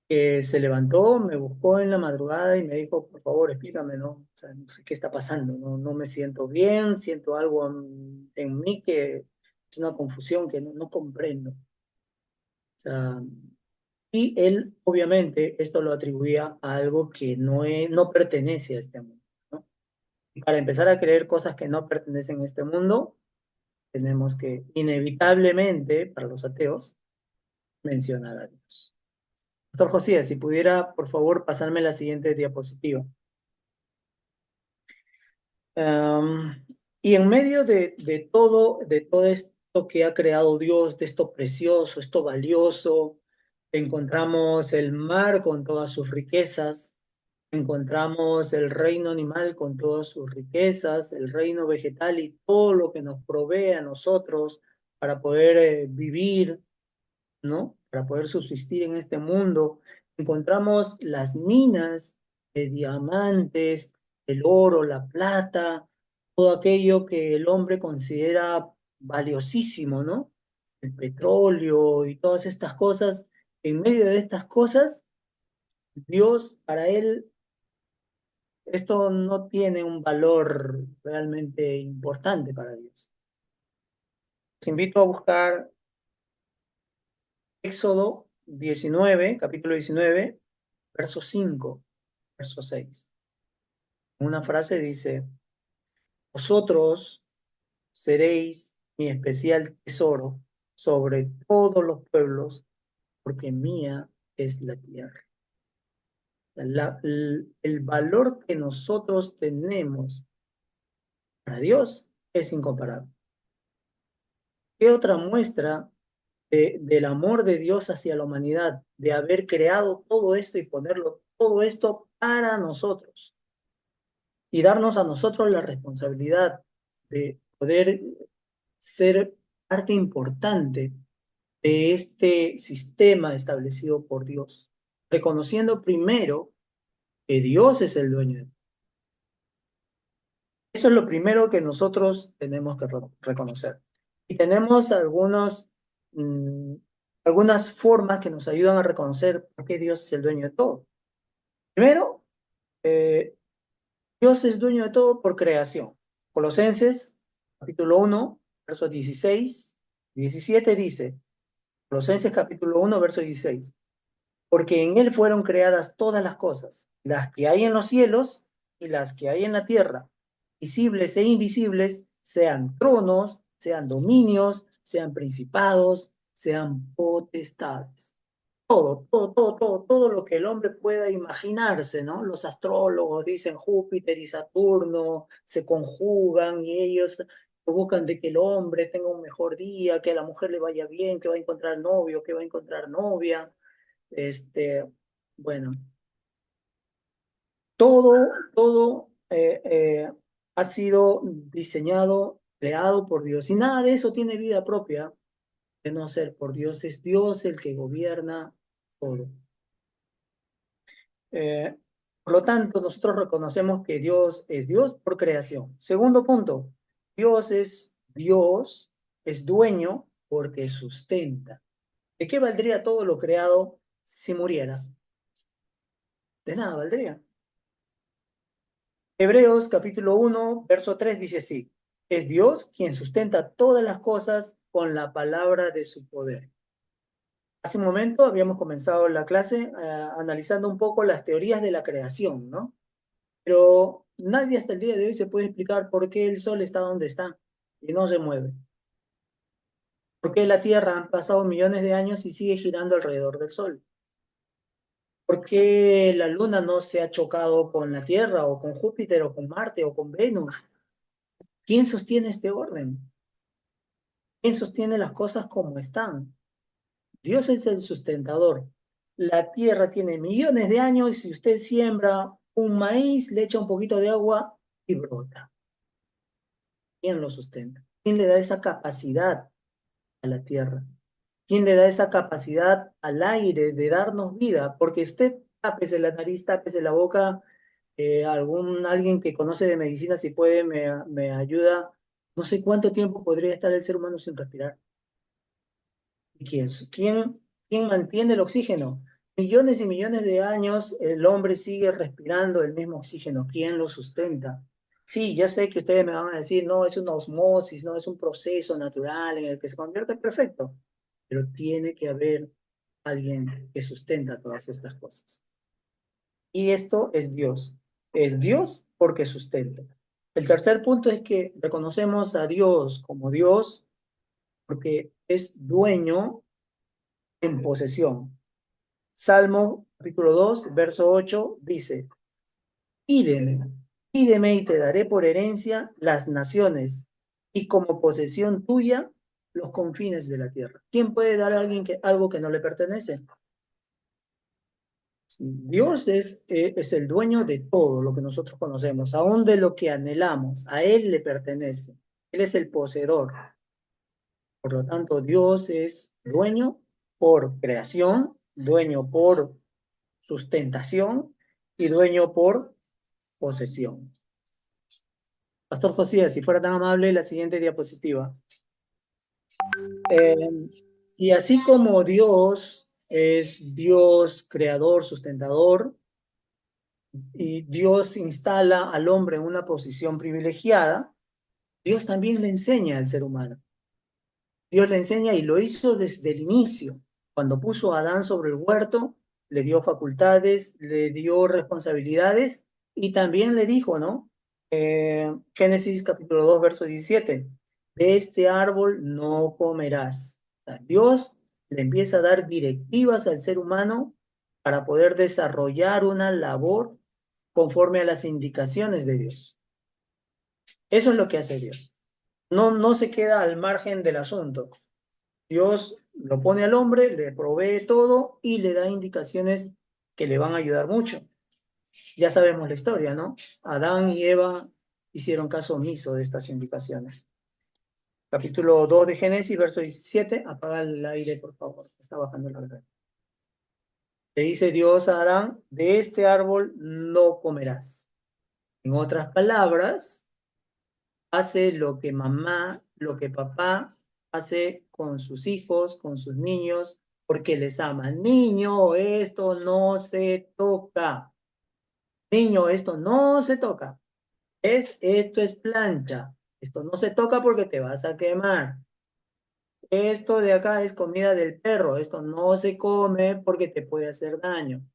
Que se levantó, me buscó en la madrugada y me dijo, por favor, explícame, ¿no? O sea, no sé qué está pasando, no me siento bien, siento algo en mí que es una confusión que no comprendo. O sea, y él, obviamente, esto lo atribuía a algo que no pertenece a este mundo, ¿no? Y para empezar a creer cosas que no pertenecen a este mundo, tenemos que, inevitablemente, para los ateos, mencionar a Dios. Doctor Josías, si pudiera, por favor, pasarme la siguiente diapositiva. Y en medio de todo esto que ha creado Dios, de esto precioso, esto valioso, encontramos el mar con todas sus riquezas, encontramos el reino animal con todas sus riquezas, el reino vegetal y todo lo que nos provee a nosotros para poder vivir, ¿no? Para poder subsistir en este mundo. Encontramos las minas de diamantes, el oro, la plata, todo aquello que el hombre considera valiosísimo, ¿no? El petróleo y todas estas cosas. En medio de estas cosas, Dios, para él, esto no tiene un valor realmente importante para Dios. Les invito a buscar Éxodo 19, capítulo 19, verso 5, verso 6. Una frase dice, vosotros seréis mi especial tesoro sobre todos los pueblos, porque mía es la tierra. El valor que nosotros tenemos para Dios es incomparable. ¿Qué otra muestra del amor de Dios hacia la humanidad, de haber creado todo esto y ponerlo todo esto para nosotros y darnos a nosotros la responsabilidad de poder ser parte importante de este sistema establecido por Dios, reconociendo primero que Dios es el dueño de todo? Eso es lo primero que nosotros tenemos que reconocer. Y tenemos algunas formas que nos ayudan a reconocer por qué Dios es el dueño de todo. Primero, Dios es dueño de todo por creación. Colosenses, capítulo 1, versos 16 y 17 dice, Colosenses capítulo 1, verso 16, porque en Él fueron creadas todas las cosas, las que hay en los cielos y las que hay en la tierra, visibles e invisibles, sean tronos, sean dominios, sean principados, sean potestades. Todo lo que el hombre pueda imaginarse, ¿no? Los astrólogos dicen Júpiter y Saturno se conjugan y ellos buscan de que el hombre tenga un mejor día, que a la mujer le vaya bien, que va a encontrar novio, que va a encontrar novia. Bueno, todo ha sido diseñado, creado por Dios y nada de eso tiene vida propia de no ser por Dios. Es Dios el que gobierna todo. Por lo tanto, nosotros reconocemos que Dios es Dios por creación. Segundo punto, Dios es dueño porque sustenta. ¿De qué valdría todo lo creado si muriera? De nada valdría. Hebreos capítulo 1, verso 3 dice así, es Dios quien sustenta todas las cosas con la palabra de su poder. Hace un momento habíamos comenzado la clase analizando un poco las teorías de la creación, ¿no? Pero nadie hasta el día de hoy se puede explicar por qué el Sol está donde está y no se mueve. ¿Por qué la Tierra han pasado millones de años y sigue girando alrededor del Sol? ¿Por qué la Luna no se ha chocado con la Tierra o con Júpiter o con Marte o con Venus? ¿Quién sostiene este orden? ¿Quién sostiene las cosas como están? Dios es el sustentador. La Tierra tiene millones de años y si usted siembra un maíz, le echa un poquito de agua y brota. ¿Quién lo sustenta? ¿Quién le da esa capacidad a la Tierra? ¿Quién le da esa capacidad al aire de darnos vida? Porque usted tápese la nariz, tápese la boca, alguien que conoce de medicina, si puede, me ayuda. No sé cuánto tiempo podría estar el ser humano sin respirar. ¿Y quién mantiene el oxígeno? Millones y millones de años el hombre sigue respirando el mismo oxígeno. ¿Quién lo sustenta? Sí, ya sé que ustedes me van a decir, no, es una osmosis, no, es un proceso natural en el que se convierte, perfecto. Pero tiene que haber alguien que sustenta todas estas cosas. Y esto es Dios. Es Dios porque sustenta. El tercer punto es que reconocemos a Dios como Dios porque es dueño en posesión. Salmo capítulo 2, verso 8 dice, pídeme y te daré por herencia las naciones y como posesión tuya los confines de la tierra. ¿Quién puede dar a alguien algo que no le pertenece? Dios es el dueño de todo lo que nosotros conocemos, aún de lo que anhelamos. A Él le pertenece. Él es el poseedor. Por lo tanto, Dios es dueño por creación, dueño por sustentación y dueño por posesión. Pastor Josías, si fuera tan amable, la siguiente diapositiva. Y así como Dios es Dios creador, sustentador, y Dios instala al hombre en una posición privilegiada, Dios también le enseña al ser humano. Dios le enseña y lo hizo desde el inicio. Cuando puso a Adán sobre el huerto, le dio facultades, le dio responsabilidades y también le dijo, ¿no? Génesis capítulo 2, verso 17. De este árbol no comerás. O sea, Dios le empieza a dar directivas al ser humano para poder desarrollar una labor conforme a las indicaciones de Dios. Eso es lo que hace Dios. No se queda al margen del asunto. Dios lo pone al hombre, le provee todo y le da indicaciones que le van a ayudar mucho. Ya sabemos la historia, ¿no? Adán y Eva hicieron caso omiso de estas indicaciones. Capítulo 2 de Génesis, verso 17. Apaga el aire, por favor. Está bajando la verdad. Le dice Dios a Adán, de este árbol no comerás. En otras palabras, hace lo que mamá, lo que papá hace con sus hijos, con sus niños, porque les ama. Niño, esto no se toca. Niño, esto no se toca. Esto es plancha. Esto no se toca porque te vas a quemar. Esto de acá es comida del perro. Esto no se come porque te puede hacer daño.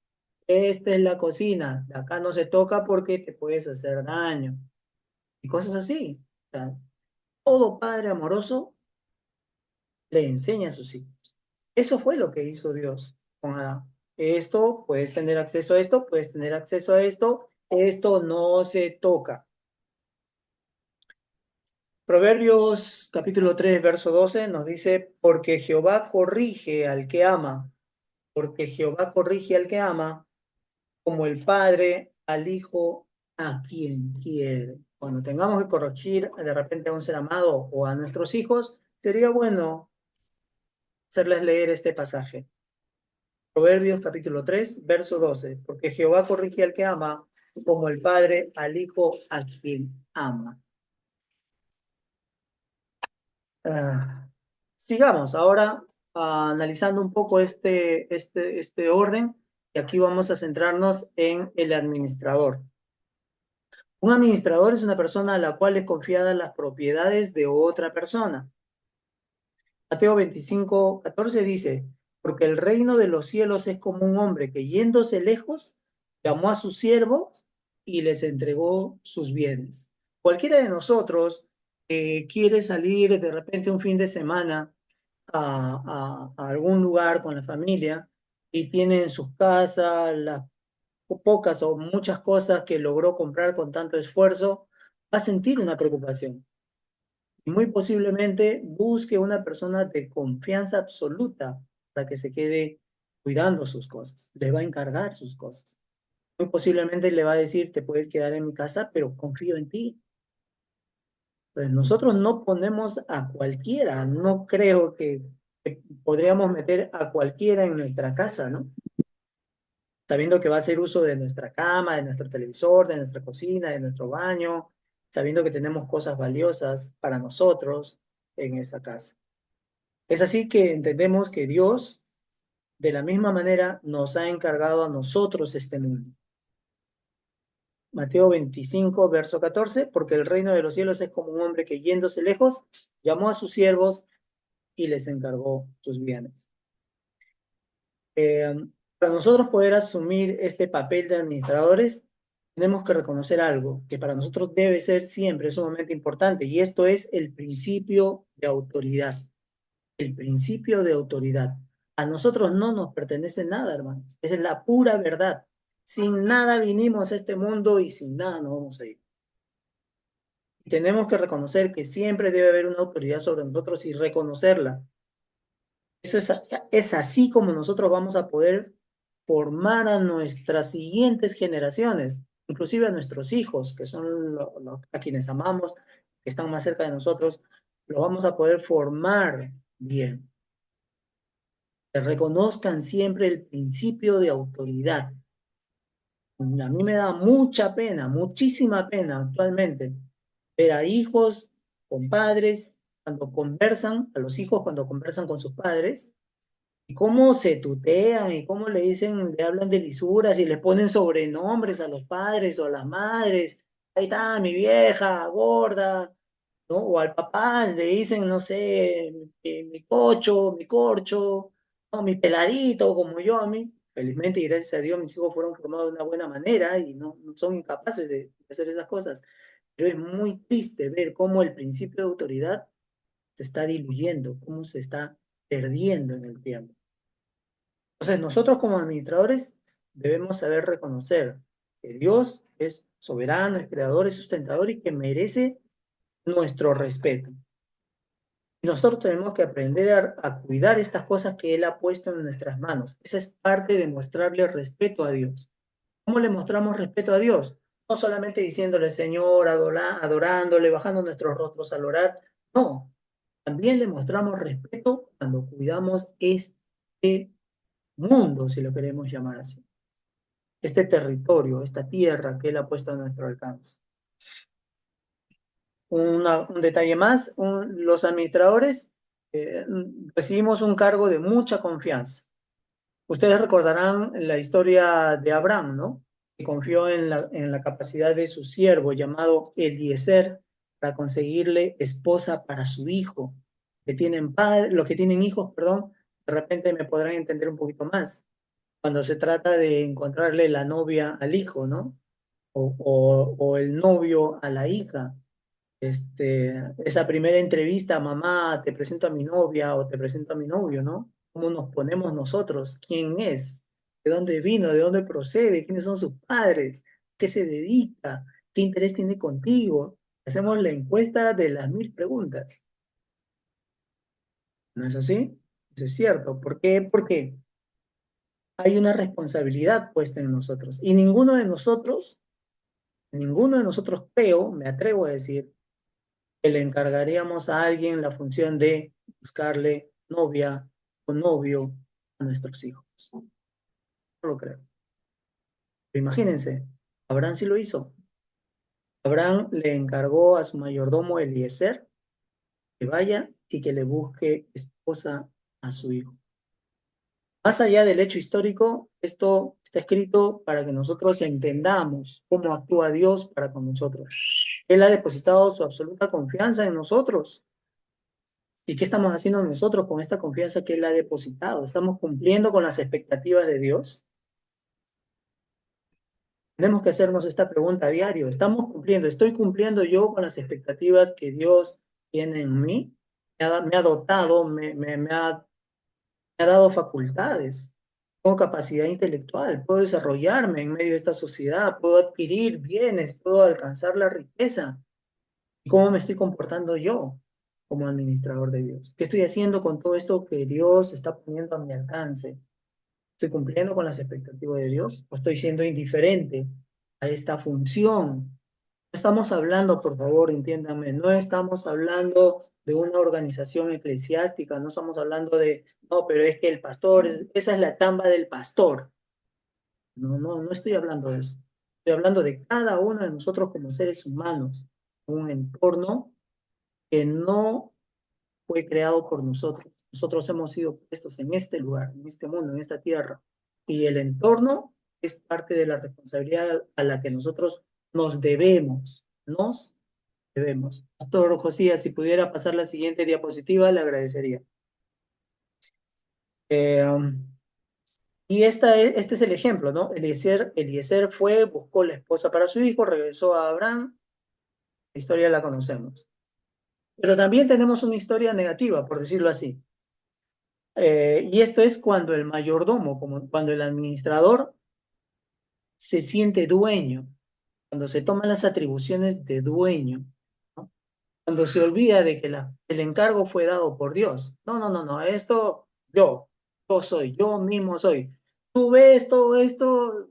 Esta es la cocina. De acá no se toca porque te puedes hacer daño. Y cosas así. O sea, todo padre amoroso le enseña a sus hijos. Eso fue lo que hizo Dios con Adán. Esto, puedes tener acceso a esto, puedes tener acceso a esto. Esto no se toca. Proverbios capítulo 3, verso 12 nos dice, porque Jehová corrige al que ama, porque Jehová corrige al que ama, como el padre al hijo a quien quiere. Cuando tengamos que corregir de repente a un ser amado o a nuestros hijos, sería bueno hacerles leer este pasaje. Proverbios capítulo 3, verso 12, porque Jehová corrige al que ama, como el padre al hijo a quien ama. Sigamos ahora analizando un poco este orden, y aquí vamos a centrarnos en el administrador. Un administrador es una persona a la cual es confiada las propiedades de otra persona. Mateo 25, 14 dice, porque el reino de los cielos es como un hombre que yéndose lejos, llamó a sus siervos y les entregó sus bienes. Cualquiera de nosotros quiere salir de repente un fin de semana a algún lugar con la familia y tiene en sus casas las pocas o muchas cosas que logró comprar con tanto esfuerzo, va a sentir una preocupación. Y muy posiblemente busque una persona de confianza absoluta para que se quede cuidando sus cosas, le va a encargar sus cosas. Muy posiblemente le va a decir, te puedes quedar en mi casa, pero confío en ti. Pues nosotros no ponemos a cualquiera, no creo que podríamos meter a cualquiera en nuestra casa, ¿no? Sabiendo que va a hacer uso de nuestra cama, de nuestro televisor, de nuestra cocina, de nuestro baño, sabiendo que tenemos cosas valiosas para nosotros en esa casa. Es así que entendemos que Dios, de la misma manera, nos ha encargado a nosotros este mundo. Mateo 25, verso 14, porque el reino de los cielos es como un hombre que yéndose lejos, llamó a sus siervos y les encargó sus bienes. Para nosotros poder asumir este papel de administradores, tenemos que reconocer algo que para nosotros debe ser siempre sumamente importante, y esto es el principio de autoridad. El principio de autoridad. A nosotros no nos pertenece nada, hermanos. Esa es la pura verdad. Sin nada vinimos a este mundo y sin nada nos vamos a ir. Y tenemos que reconocer que siempre debe haber una autoridad sobre nosotros y reconocerla. Eso es así como nosotros vamos a poder formar a nuestras siguientes generaciones, inclusive a nuestros hijos, que son a quienes amamos, que están más cerca de nosotros, los vamos a poder formar bien. Que reconozcan siempre el principio de autoridad. A mí me da mucha pena, muchísima pena actualmente, ver a hijos con padres cuando conversan, a los hijos cuando conversan con sus padres, y cómo se tutean y cómo le dicen, le hablan de lisuras y les ponen sobrenombres a los padres o a las madres. Ahí está mi vieja, gorda, ¿no? O al papá le dicen, no sé, mi cocho, mi corcho, ¿no? Mi peladito, como yo a mí. Felizmente y gracias a Dios mis hijos fueron formados de una buena manera y no son incapaces de hacer esas cosas. Pero es muy triste ver cómo el principio de autoridad se está diluyendo, cómo se está perdiendo en el tiempo. Entonces, nosotros como administradores debemos saber reconocer que Dios es soberano, es creador, es sustentador y que merece nuestro respeto. Y nosotros tenemos que aprender a cuidar estas cosas que Él ha puesto en nuestras manos. Esa es parte de mostrarle respeto a Dios. ¿Cómo le mostramos respeto a Dios? No solamente diciéndole Señor, adorándole, bajando nuestros rostros al orar. No, también le mostramos respeto cuando cuidamos este mundo, si lo queremos llamar así. Este territorio, esta tierra que Él ha puesto a nuestro alcance. Un detalle más, los administradores recibimos un cargo de mucha confianza. Ustedes recordarán la historia de Abraham, ¿no? Que confió en la capacidad de su siervo llamado Eliezer para conseguirle esposa para su hijo. Los que tienen hijos, perdón, de repente me podrán entender un poquito más. Cuando se trata de encontrarle la novia al hijo, ¿no? O el novio a la hija. Esa primera entrevista, mamá, te presento a mi novia o te presento a mi novio, ¿no? ¿Cómo nos ponemos nosotros? ¿Quién es? ¿De dónde vino? ¿De dónde procede? ¿Quiénes son sus padres? ¿Qué se dedica? ¿Qué interés tiene contigo? Hacemos la encuesta de las 1000 preguntas. ¿No es así? Eso es cierto. ¿Por qué? Porque hay una responsabilidad puesta en nosotros. Y ninguno de nosotros creo, me atrevo a decir, que le encargaríamos a alguien la función de buscarle novia o novio a nuestros hijos. No lo creo. Pero imagínense, Abraham sí lo hizo. Abraham le encargó a su mayordomo Eliezer que vaya y que le busque esposa a su hijo. Más allá del hecho histórico, esto está escrito para que nosotros entendamos cómo actúa Dios para con nosotros. Él ha depositado su absoluta confianza en nosotros. ¿Y qué estamos haciendo nosotros con esta confianza que Él ha depositado? ¿Estamos cumpliendo con las expectativas de Dios? Tenemos que hacernos esta pregunta a diario. ¿Estamos cumpliendo? ¿Estoy cumpliendo yo con las expectativas que Dios tiene en mí? Me ha dotado, me ha dado facultades. Tengo capacidad intelectual. Puedo desarrollarme en medio de esta sociedad. Puedo adquirir bienes. Puedo alcanzar la riqueza. ¿Y cómo me estoy comportando yo como administrador de Dios? ¿Qué estoy haciendo con todo esto que Dios está poniendo a mi alcance? ¿Estoy cumpliendo con las expectativas de Dios o estoy siendo indiferente a esta función? No estamos hablando, por favor, entiéndanme, no estamos hablando de una organización eclesiástica, no estamos hablando de, no, pero es que el pastor, esa es la chamba del pastor. No estoy hablando de eso. Estoy hablando de cada uno de nosotros como seres humanos, un entorno que no fue creado por nosotros. Nosotros hemos sido puestos en este lugar, en este mundo, en esta tierra. Y el entorno es parte de la responsabilidad a la que nosotros nos debemos. Nos debemos. Pastor Josías, si pudiera pasar la siguiente diapositiva, le agradecería. Y este es el ejemplo, ¿no? Eliezer fue, buscó la esposa para su hijo, regresó a Abraham. La historia la conocemos. Pero también tenemos una historia negativa, por decirlo así. Y esto es cuando el mayordomo, cuando el administrador se siente dueño, cuando se toman las atribuciones de dueño, ¿no? Cuando se olvida de que el encargo fue dado por Dios. No, esto yo soy, yo mismo soy. Tú ves todo esto,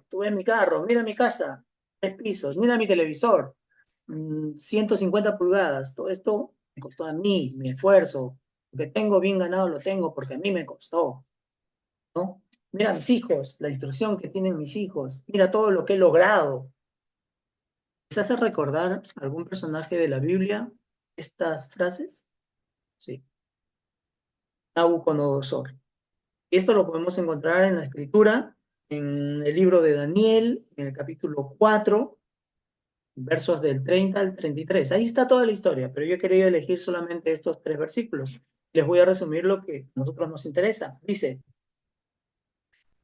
tú ves mi carro, mira mi casa, 3 pisos, mira mi televisor, 150 pulgadas, todo esto me costó a mí, mi esfuerzo. Lo que tengo bien ganado lo tengo porque a mí me costó, ¿no? Mira mis hijos, la instrucción que tienen mis hijos, mira todo lo que he logrado. ¿Les hace recordar algún personaje de la Biblia estas frases? Sí. Nabucodonosor. Y esto lo podemos encontrar en la Escritura, en el libro de Daniel, en el capítulo 4, versos del 30 al 33. Ahí está toda la historia, pero yo he querido elegir solamente estos 3 versículos. Les voy a resumir lo que a nosotros nos interesa. Dice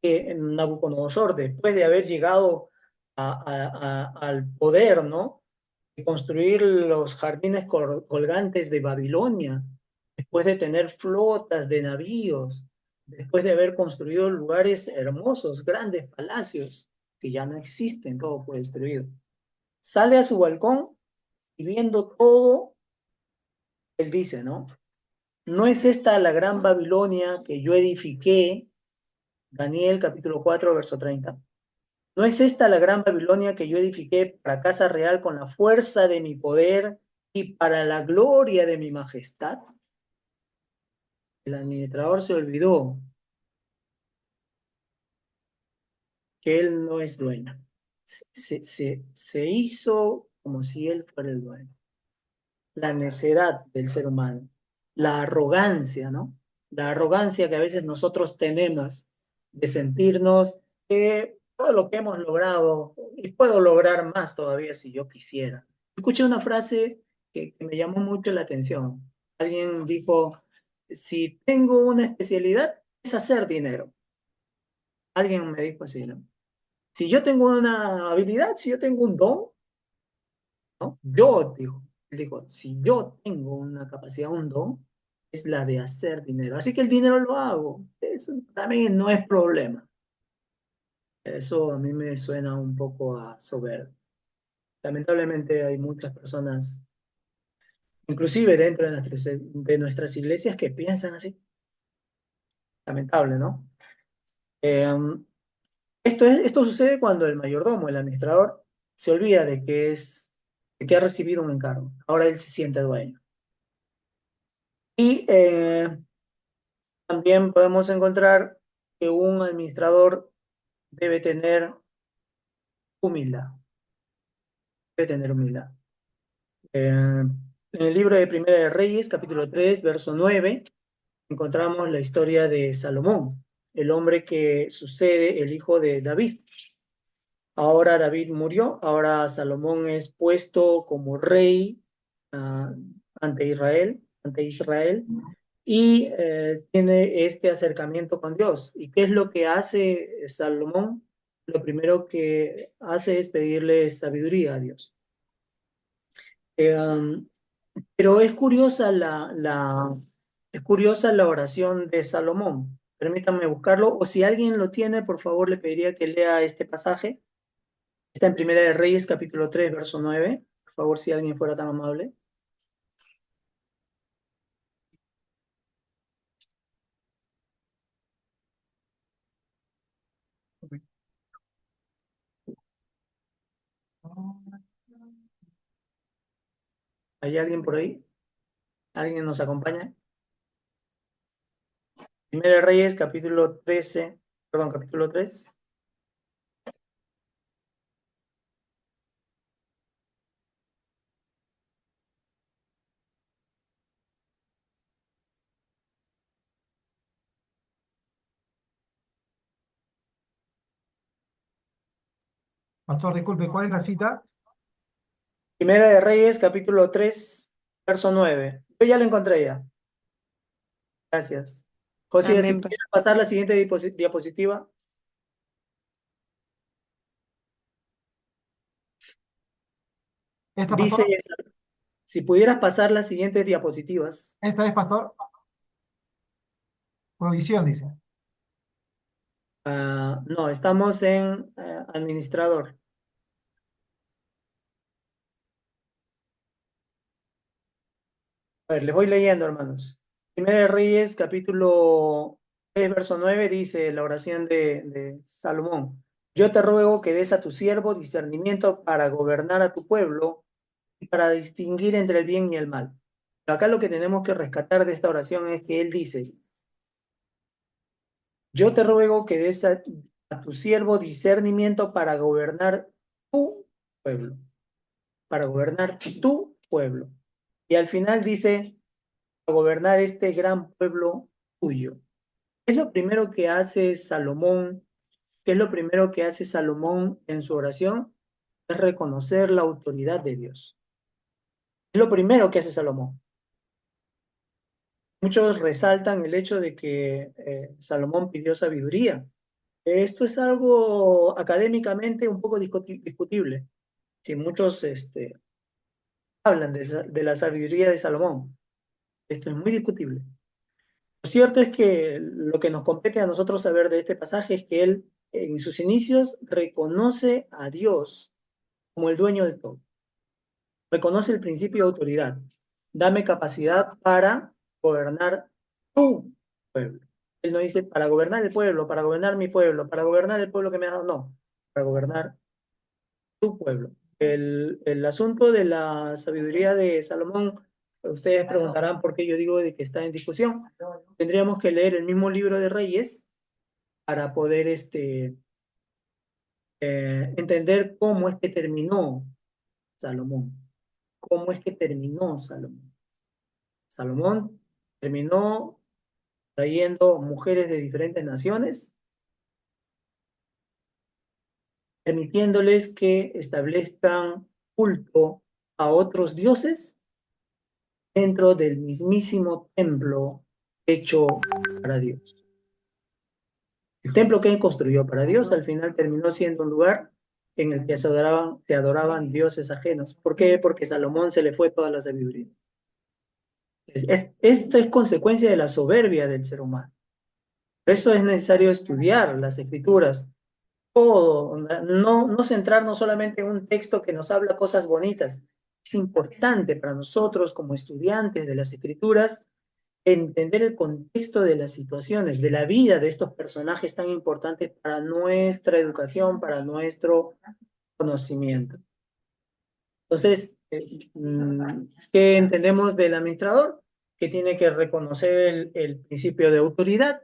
que Nabucodonosor, después de haber llegado al poder, ¿no? De construir los jardines colgantes de Babilonia, después de tener flotas de navíos, después de haber construido lugares hermosos, grandes palacios, que ya no existen, todo fue destruido. Sale a su balcón y viendo todo, él dice, ¿no? ¿No es esta la gran Babilonia que yo edifiqué? Daniel capítulo 4, verso 30. ¿No es esta la gran Babilonia que yo edifiqué para casa real con la fuerza de mi poder y para la gloria de mi majestad? El administrador se olvidó que él no es dueño. Se hizo como si él fuera el dueño. La necedad del ser humano, la arrogancia, ¿no? La arrogancia que a veces nosotros tenemos de sentirnos que todo lo que hemos logrado, y puedo lograr más todavía si yo quisiera. Escuché una frase que me llamó mucho la atención. Alguien dijo, si tengo una especialidad, es hacer dinero. Alguien me dijo así, ¿no? Si yo tengo una habilidad, si yo tengo un don, ¿no? Él dijo, si yo tengo una capacidad, un don, es la de hacer dinero. Así que el dinero lo hago. Eso también no es problema. Eso a mí me suena un poco a soberbia. Lamentablemente hay muchas personas, inclusive dentro de nuestras iglesias, que piensan así. Lamentable, ¿no? Eh, esto sucede cuando el mayordomo, el administrador, se olvida de que ha recibido un encargo. Ahora él se siente dueño. Y también podemos encontrar que un administrador debe tener humildad. Debe tener humildad. En el libro de Primera de Reyes, capítulo 3, verso 9, encontramos la historia de Salomón, el hombre que sucede el hijo de David. Ahora David murió, ahora Salomón es puesto como rey uh, ante Israel, y tiene este acercamiento con Dios. ¿Y qué es lo que hace Salomón? Lo primero que hace es pedirle sabiduría a Dios. Pero es curiosa es curiosa la oración de Salomón. Permítanme buscarlo, o si alguien lo tiene, por favor, le pediría que lea este pasaje. Está en Primera de Reyes, capítulo 3, verso 9. Por favor, si alguien fuera tan amable. ¿Hay alguien por ahí? ¿Alguien nos acompaña? Primera de Reyes, capítulo 13, perdón, capítulo 3. Pastor, disculpe, ¿cuál es la cita? Primera de Reyes, capítulo 3, verso 9. Yo ya la encontré ya. Gracias. José, si Amén, pudiera pasar la siguiente diapositiva. ¿Esta, Dice, pastor? si pudieras pasar las siguientes diapositivas. ¿Esta es, pastor? Provisión, dice. No, estamos en administrador. A ver, les voy leyendo, hermanos. Primera de Reyes, capítulo 3, verso 9, dice la oración de Salomón. Yo te ruego que des a tu siervo discernimiento para gobernar a tu pueblo y para distinguir entre el bien y el mal. Pero acá lo que tenemos que rescatar de esta oración es que él dice, yo te ruego que des a tu siervo discernimiento para gobernar tu pueblo, para gobernar tu pueblo. Y al final dice, para gobernar este gran pueblo tuyo. ¿Qué es lo primero que hace Salomón? ¿Qué es lo primero que hace Salomón en su oración? Es reconocer la autoridad de Dios. Es lo primero que hace Salomón. Muchos resaltan el hecho de que Salomón pidió sabiduría. Esto es algo académicamente un poco discutible. Si muchos hablan de la sabiduría de Salomón, esto es muy discutible. Lo cierto es que lo que nos compete a nosotros saber de este pasaje es que él, en sus inicios, reconoce a Dios como el dueño de todo. Reconoce el principio de autoridad. Dame capacidad para gobernar tu pueblo. Él no dice para gobernar el pueblo, para gobernar mi pueblo, para gobernar el pueblo que me ha dado, no, para gobernar tu pueblo. El asunto de la sabiduría de Salomón, ustedes preguntarán por qué yo digo de que está en discusión. Tendríamos que leer el mismo libro de Reyes para poder entender cómo es que terminó Salomón. ¿Cómo es que terminó Salomón? Salomón terminó trayendo mujeres de diferentes naciones, permitiéndoles que establezcan culto a otros dioses dentro del mismísimo templo hecho para Dios. El templo que él construyó para Dios al final terminó siendo un lugar en el que se adoraban dioses ajenos. ¿Por qué? Porque a Salomón se le fue toda la sabiduría. Esta es consecuencia de la soberbia del ser humano. Por eso es necesario estudiar las escrituras, todo, no centrarnos solamente en un texto que nos habla cosas bonitas. Es importante para nosotros como estudiantes de las escrituras entender el contexto de las situaciones, de la vida de estos personajes tan importantes para nuestra educación, para nuestro conocimiento. Entonces, ¿qué entendemos del administrador? Que tiene que reconocer el principio de autoridad,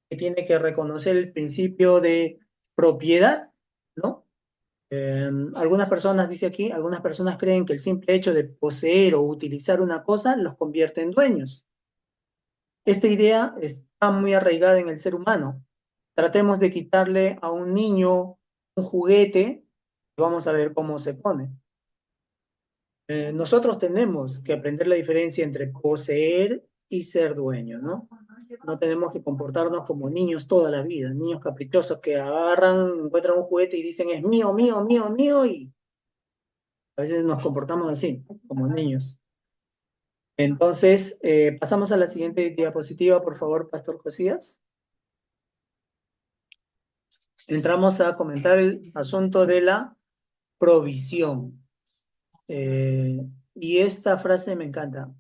que tiene que reconocer el principio de propiedad, ¿no? Algunas personas, dice aquí, algunas personas creen que el simple hecho de poseer o utilizar una cosa los convierte en dueños. Esta idea está muy arraigada en el ser humano. Tratemos de quitarle a un niño un juguete y vamos a ver cómo se pone. Nosotros tenemos que aprender la diferencia entre poseer y ser dueño, ¿no? No tenemos que comportarnos como niños toda la vida, niños caprichosos que agarran, encuentran un juguete y dicen es mío, mío, mío, mío, y a veces nos comportamos así, como niños. Entonces, pasamos a la siguiente diapositiva, por favor, Pastor Josías. Entramos a comentar el asunto de la provisión. Y esta frase me encanta.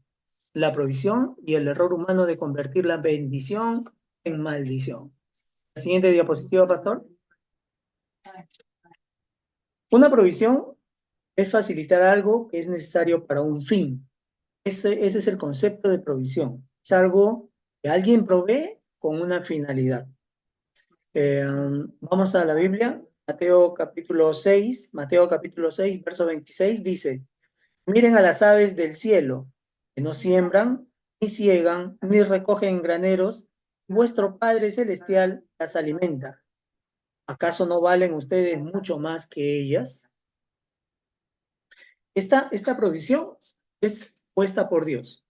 La provisión y el error humano de convertir la bendición en maldición. La siguiente diapositiva, Pastor. Una provisión es facilitar algo que es necesario para un fin. Ese es el concepto de provisión. Es algo que alguien provee con una finalidad. Vamos a la Biblia, Mateo capítulo 6, verso 26, dice: miren a las aves del cielo, que no siembran, ni ciegan, ni recogen en graneros, vuestro Padre Celestial las alimenta. ¿Acaso no valen ustedes mucho más que ellas? Esta provisión es puesta por Dios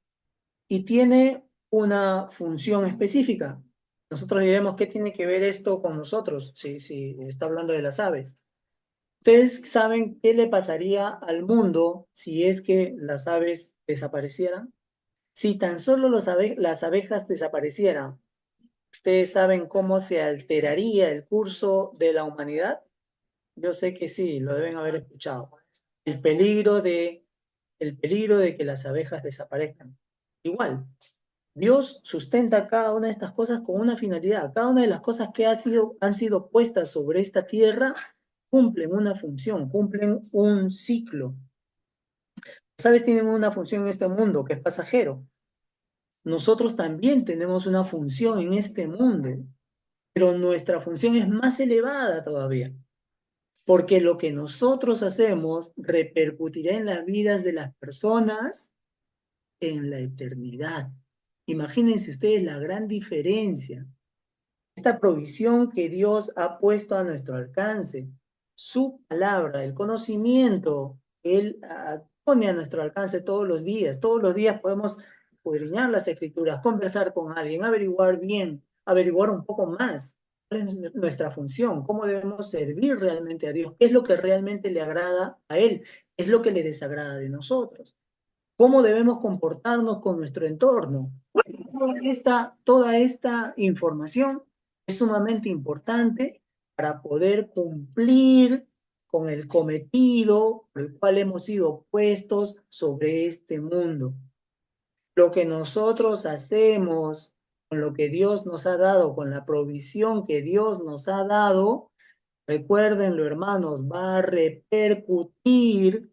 y tiene una función específica. Nosotros diremos, ¿qué tiene que ver esto con nosotros? Si está hablando de las aves. ¿Ustedes saben qué le pasaría al mundo si es que las aves desaparecieran? Si tan solo las abejas desaparecieran, ¿ustedes saben cómo se alteraría el curso de la humanidad? Yo sé que sí, lo deben haber escuchado. El peligro de que las abejas desaparezcan. Igual, Dios sustenta cada una de estas cosas con una finalidad. Cada una de las cosas que han sido puestas sobre esta tierra cumplen una función, cumplen un ciclo. Las aves tienen una función en este mundo que es pasajero. Nosotros también tenemos una función en este mundo, pero nuestra función es más elevada todavía, porque lo que nosotros hacemos repercutirá en las vidas de las personas en la eternidad. Imagínense ustedes la gran diferencia. Esta provisión que Dios ha puesto a nuestro alcance, su palabra, el conocimiento, Él pone a nuestro alcance todos los días. Todos los días podemos escudriñar las escrituras, conversar con alguien, averiguar bien, averiguar un poco más cuál es nuestra función, cómo debemos servir realmente a Dios, qué es lo que realmente le agrada a Él, qué es lo que le desagrada de nosotros, cómo debemos comportarnos con nuestro entorno. toda esta información es sumamente importante para poder cumplir con el cometido por el cual hemos sido puestos sobre este mundo. Lo que nosotros hacemos con lo que Dios nos ha dado, con la provisión que Dios nos ha dado, recuérdenlo, hermanos, va a repercutir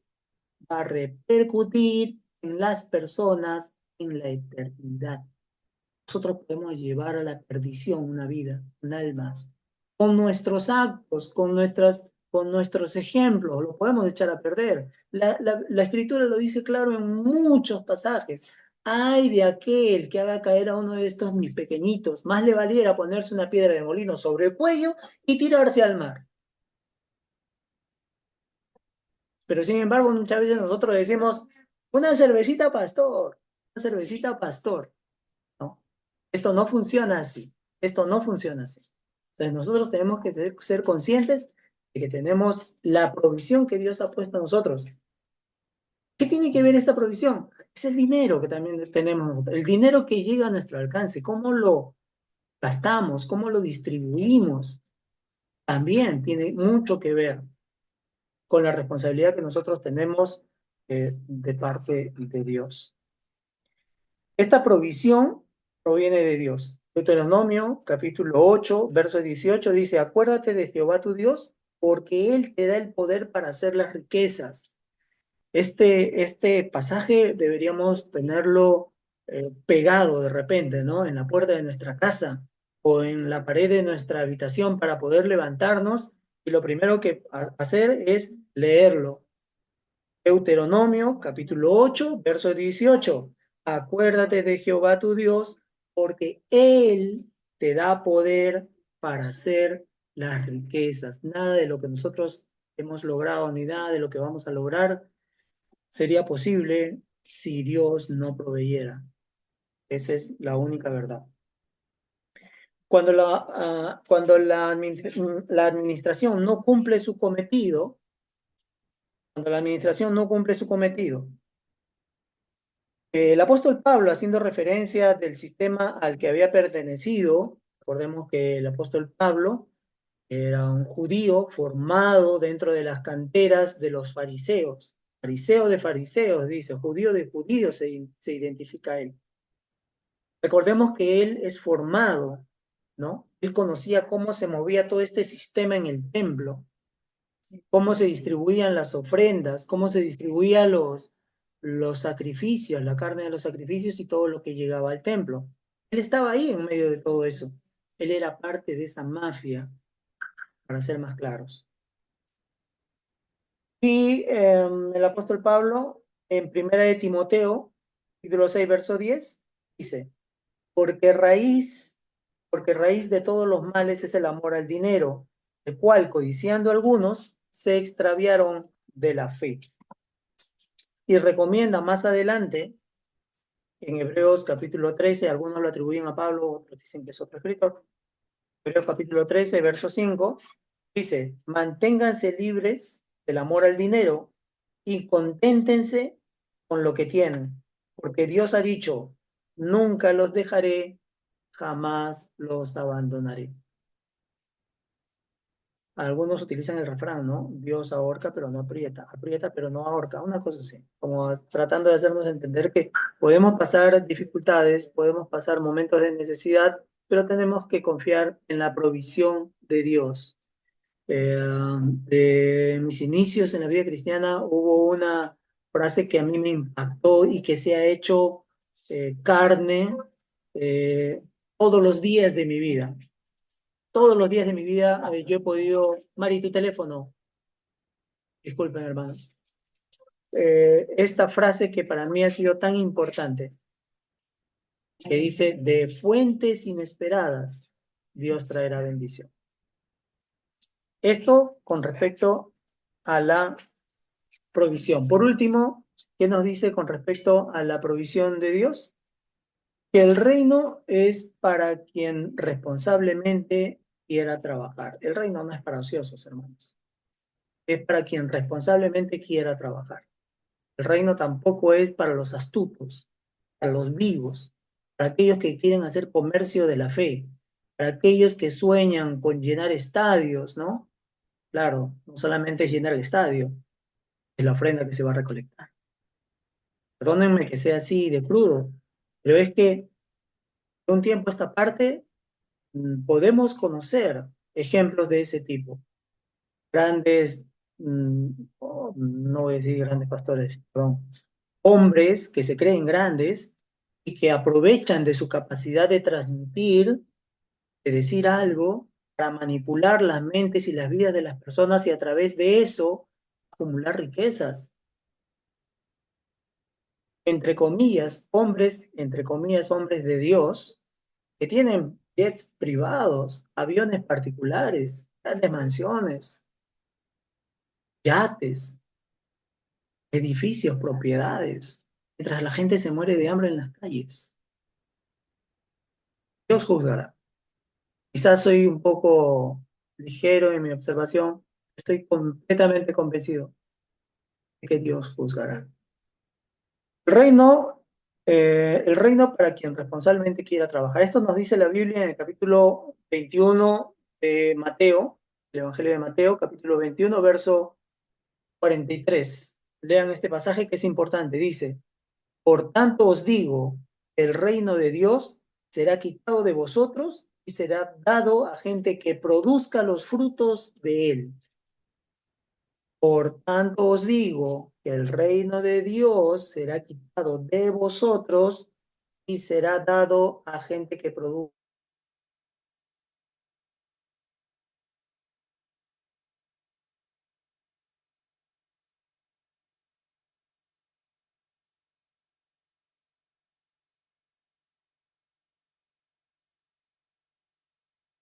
en las personas en la eternidad. Nosotros podemos llevar a la perdición una vida, un alma, con nuestros actos, con nuestros ejemplos, lo podemos echar a perder. La Escritura lo dice claro en muchos pasajes. Ay de aquel que haga caer a uno de estos mis pequeñitos, más le valiera ponerse una piedra de molino sobre el cuello y tirarse al mar. Pero sin embargo, muchas veces nosotros decimos, una cervecita pastor, una cervecita pastor. ¿No? Esto no funciona así. Esto no funciona así. Entonces nosotros tenemos que ser conscientes de que tenemos la provisión que Dios ha puesto a nosotros. ¿Qué tiene que ver esta provisión? Es el dinero que también tenemos nosotros. El dinero que llega a nuestro alcance. ¿Cómo lo gastamos? ¿Cómo lo distribuimos? También tiene mucho que ver con la responsabilidad que nosotros tenemos de parte de Dios. Esta provisión proviene de Dios. Deuteronomio, capítulo 8, verso 18, dice, acuérdate de Jehová tu Dios, porque Él te da el poder para hacer las riquezas. Este pasaje deberíamos tenerlo pegado de repente, ¿no? En la puerta de nuestra casa o en la pared de nuestra habitación para poder levantarnos y lo primero que hacer es leerlo. Deuteronomio, capítulo 8, verso 18. Acuérdate de Jehová tu Dios, porque Él te da poder para hacer las riquezas. Nada de lo que nosotros hemos logrado, ni nada de lo que vamos a lograr, sería posible si Dios no proveyera. Esa es la única verdad. Cuando la administración no cumple su cometido, el apóstol Pablo, haciendo referencia del sistema al que había pertenecido, recordemos que el apóstol Pablo era un judío formado dentro de las canteras de los fariseos. Fariseo de fariseos, dice, judío de judíos se identifica él. Recordemos que él es formado, ¿no? Él conocía cómo se movía todo este sistema en el templo, cómo se distribuían las ofrendas, cómo se distribuían los sacrificios, la carne de los sacrificios y todo lo que llegaba al templo. Él estaba ahí en medio de todo eso. Él era parte de esa mafia, para ser más claros. Y el apóstol Pablo, en 1 de Timoteo, capítulo 6, verso 10, dice, porque raíz de todos los males es el amor al dinero, el cual, codiciando algunos, se extraviaron de la fe. Y recomienda más adelante, en Hebreos capítulo 13, algunos lo atribuyen a Pablo, otros dicen que es otro escritor, Hebreos capítulo 13, verso 5, dice, manténganse libres del amor al dinero y conténtense con lo que tienen, porque Dios ha dicho, nunca los dejaré, jamás los abandonaré. Algunos utilizan el refrán, ¿no? Dios ahorca pero no aprieta, aprieta pero no ahorca, una cosa así, como tratando de hacernos entender que podemos pasar dificultades, podemos pasar momentos de necesidad, pero tenemos que confiar en la provisión de Dios. De mis inicios en la vida cristiana hubo una frase que a mí me impactó y que se ha hecho carne todos los días de mi vida. Todos los días de mi vida yo he podido... Mari, tu teléfono. Disculpen, hermanos. Esta frase que para mí ha sido tan importante, que dice, de fuentes inesperadas, Dios traerá bendición. Esto con respecto a la provisión. Por último, ¿qué nos dice con respecto a la provisión de Dios? Que el reino es para quien responsablemente quiera trabajar. El reino no es para ociosos, hermanos. Es para quien responsablemente quiera trabajar. El reino tampoco es para los astutos, para los vivos. para aquellos que quieren hacer comercio de la fe, para aquellos que sueñan con llenar estadios, ¿no? Claro, no solamente es llenar el estadio, es la ofrenda que se va a recolectar. Perdónenme que sea así de crudo, pero es que de un tiempo a esta parte podemos conocer ejemplos de ese tipo. Grandes, no voy a decir grandes pastores, perdón, hombres que se creen grandes y que aprovechan de su capacidad de transmitir, de decir algo, para manipular las mentes y las vidas de las personas y a través de eso acumular riquezas. Entre comillas, hombres de Dios, que tienen jets privados, aviones particulares, grandes mansiones, yates, edificios, propiedades, mientras la gente se muere de hambre en las calles. Dios juzgará. Quizás soy un poco ligero en mi observación, estoy completamente convencido de que Dios juzgará. El reino para quien responsablemente quiera trabajar. Esto nos dice la Biblia en el capítulo 21 de Mateo, el Evangelio de Mateo, capítulo 21, verso 43. Lean este pasaje que es importante. Dice, por tanto os digo, el reino de Dios será quitado de vosotros y será dado a gente que produzca los frutos de él. Por tanto os digo que el reino de Dios será quitado de vosotros y será dado a gente que produzca.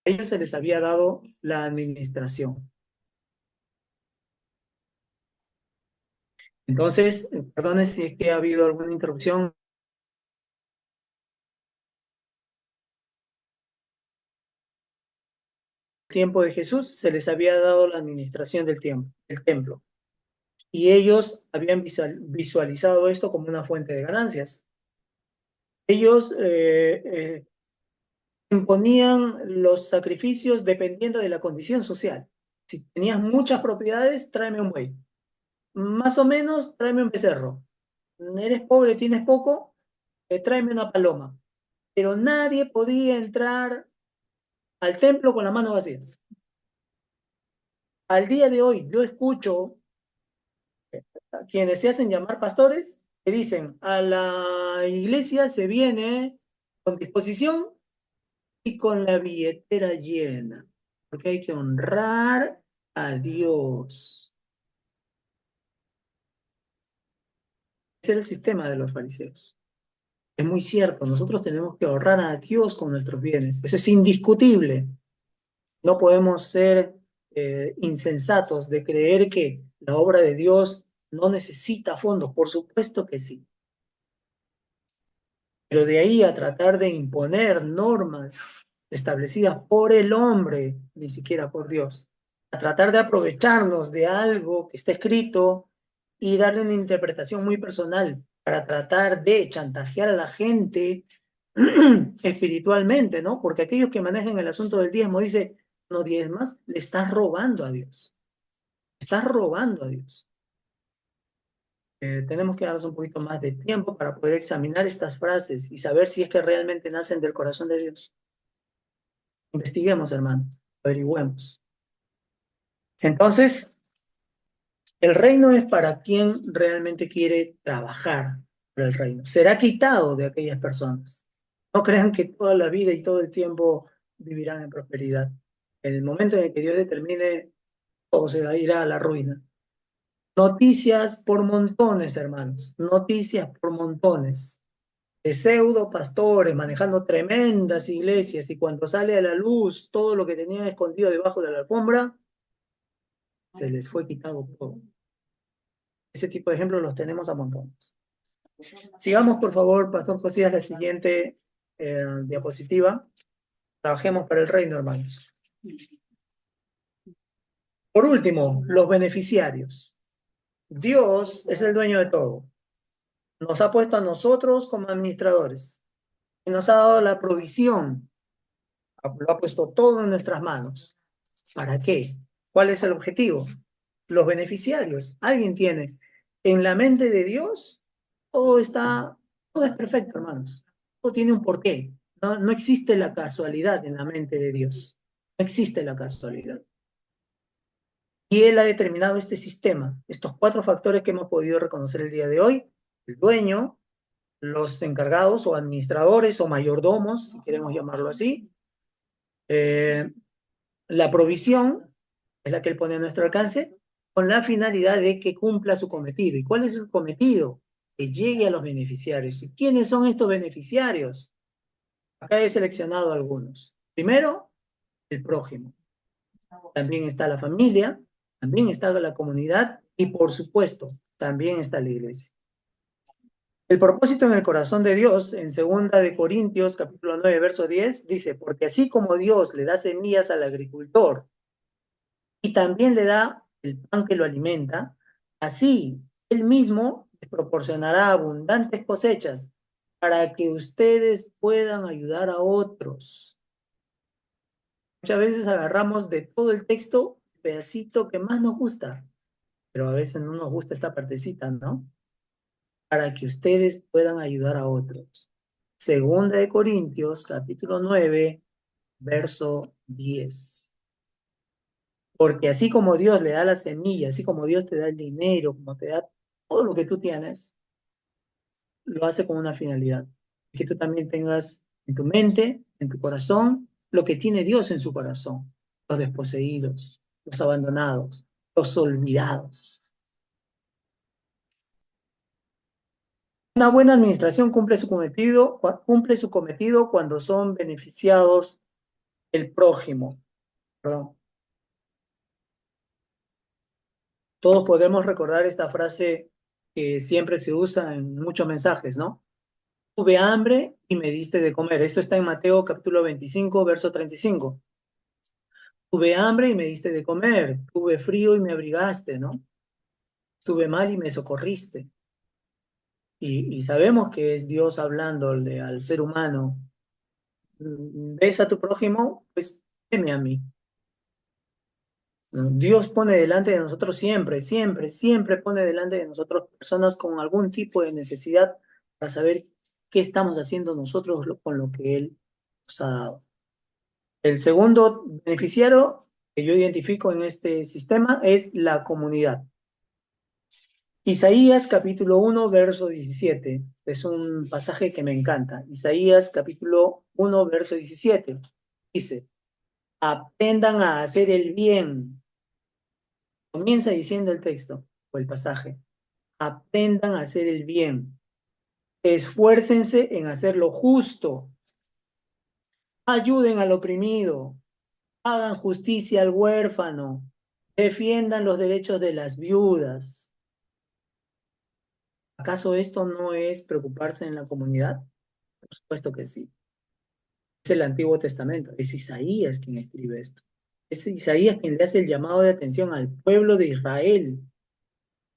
A ellos se les había dado la administración. Entonces, perdone si es que ha habido alguna interrupción. Tiempo de Jesús se les había dado la administración del templo. Y ellos habían visualizado esto como una fuente de ganancias. Ellos imponían los sacrificios dependiendo de la condición social. Si tenías muchas propiedades, tráeme un buey. Más o menos, tráeme un becerro. Eres pobre, tienes poco, tráeme una paloma. Pero nadie podía entrar al templo con las manos vacías. Al día de hoy, yo escucho a quienes se hacen llamar pastores que dicen, a la iglesia se viene con disposición y con la billetera llena, porque hay que honrar a Dios. Ese era el sistema de los fariseos. Es muy cierto, nosotros tenemos que honrar a Dios con nuestros bienes. Eso es indiscutible. No podemos ser insensatos de creer que la obra de Dios no necesita fondos. Por supuesto que sí. Pero de ahí a tratar de imponer normas establecidas por el hombre, ni siquiera por Dios, a tratar de aprovecharnos de algo que está escrito y darle una interpretación muy personal para tratar de chantajear a la gente espiritualmente, ¿no? Porque aquellos que manejan el asunto del diezmo dicen, no diezmas, le estás robando a Dios. Estás robando a Dios. Tenemos que darnos un poquito más de tiempo para poder examinar estas frases y saber si es que realmente nacen del corazón de Dios. Investiguemos, hermanos, averigüemos. Entonces, el reino es para quien realmente quiere trabajar por el reino. Será quitado de aquellas personas. No crean que toda la vida y todo el tiempo vivirán en prosperidad. En el momento en el que Dios determine, todo se irá a la ruina. Noticias por montones, hermanos. Noticias por montones. De pseudo pastores manejando tremendas iglesias y cuando sale a la luz todo lo que tenían escondido debajo de la alfombra, se les fue quitado todo. Ese tipo de ejemplos los tenemos a montones. Sigamos, por favor, Pastor Josías, la siguiente diapositiva. Trabajemos para el reino, hermanos. Por último, los beneficiarios. Dios es el dueño de todo. Nos ha puesto a nosotros como administradores. y nos ha dado la provisión, lo ha puesto todo en nuestras manos. ¿Para qué? ¿Cuál es el objetivo? Los beneficiarios. Alguien tiene. En la mente de Dios, todo es perfecto, hermanos. Todo tiene un porqué. No existe la casualidad en la mente de Dios. No existe la casualidad. Y Él ha determinado este sistema, estos 4 factores que hemos podido reconocer el día de hoy: el dueño, los encargados o administradores o mayordomos, si queremos llamarlo así, la provisión, es la que Él pone a nuestro alcance, con la finalidad de que cumpla su cometido. ¿Y cuál es el cometido? Que llegue a los beneficiarios. ¿Y quiénes son estos beneficiarios? Acá he seleccionado algunos. Primero, el prójimo. También está la familia, también está la comunidad y, por supuesto, también está la iglesia. El propósito en el corazón de Dios, en 2 de Corintios, capítulo 9, verso 10, dice: porque así como Dios le da semillas al agricultor y también le da el pan que lo alimenta, así Él mismo les proporcionará abundantes cosechas para que ustedes puedan ayudar a otros. Muchas veces agarramos de todo el texto el pedacito que más nos gusta, pero a veces no nos gusta esta partecita, ¿no? Para que ustedes puedan ayudar a otros. 2 de Corintios, capítulo 9, verso 10. Porque así como Dios le da la semilla, así como Dios te da el dinero, como te da todo lo que tú tienes, lo hace con una finalidad. Que tú también tengas en tu mente, en tu corazón, lo que tiene Dios en su corazón. Los desposeídos, los abandonados, los olvidados. Una buena administración cumple su cometido cuando son beneficiados el prójimo. Perdón. Todos podemos recordar esta frase que siempre se usa en muchos mensajes, ¿no? Tuve hambre y me diste de comer. Esto está en Mateo capítulo 25, verso 35. Tuve hambre y me diste de comer. Tuve frío y me abrigaste, ¿no? Estuve mal y me socorriste. Y sabemos que es Dios hablándole al ser humano. ¿Ves a tu prójimo? Pues teme a mí. Dios pone delante de nosotros siempre, siempre, siempre pone delante de nosotros personas con algún tipo de necesidad para saber qué estamos haciendo nosotros con lo que Él nos ha dado. El segundo beneficiario que yo identifico en este sistema es la comunidad. Isaías capítulo 1, verso 17. Es un pasaje que me encanta. Isaías capítulo 1, verso 17. Dice: aprendan a hacer el bien. Comienza diciendo el texto o el pasaje: aprendan a hacer el bien. Esfuércense en hacer lo justo. Ayuden al oprimido. Hagan justicia al huérfano. Defiendan los derechos de las viudas. ¿Acaso esto no es preocuparse en la comunidad? Por supuesto que sí. Es el Antiguo Testamento. Es Isaías quien escribe esto. Es Isaías quien le hace el llamado de atención al pueblo de Israel,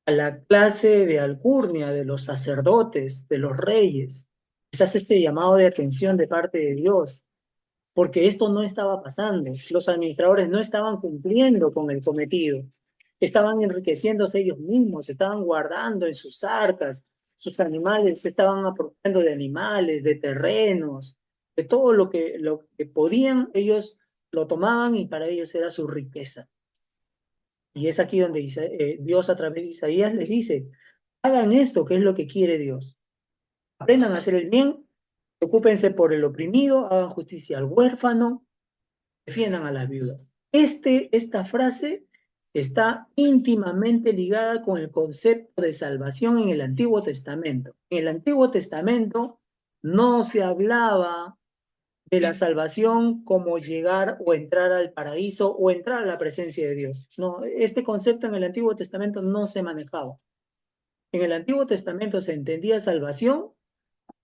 a la clase de alcurnia de los sacerdotes, de los reyes. Les hace este llamado de atención de parte de Dios, porque esto no estaba pasando. Los administradores no estaban cumpliendo con el cometido. Estaban enriqueciéndose ellos mismos, estaban guardando en sus arcas sus animales, se estaban apropiando de animales, de terrenos, de todo lo que podían, ellos lo tomaban y para ellos era su riqueza. Y es aquí donde Dios a través de Isaías les dice: hagan esto, que es lo que quiere Dios. Aprendan a hacer el bien, ocúpense por el oprimido, hagan justicia al huérfano, defiendan a las viudas. Esta frase está íntimamente ligada con el concepto de salvación en el Antiguo Testamento. En el Antiguo Testamento no se hablaba de la salvación como llegar o entrar al paraíso o entrar a la presencia de Dios. No, este concepto en el Antiguo Testamento no se manejaba. En el Antiguo Testamento se entendía salvación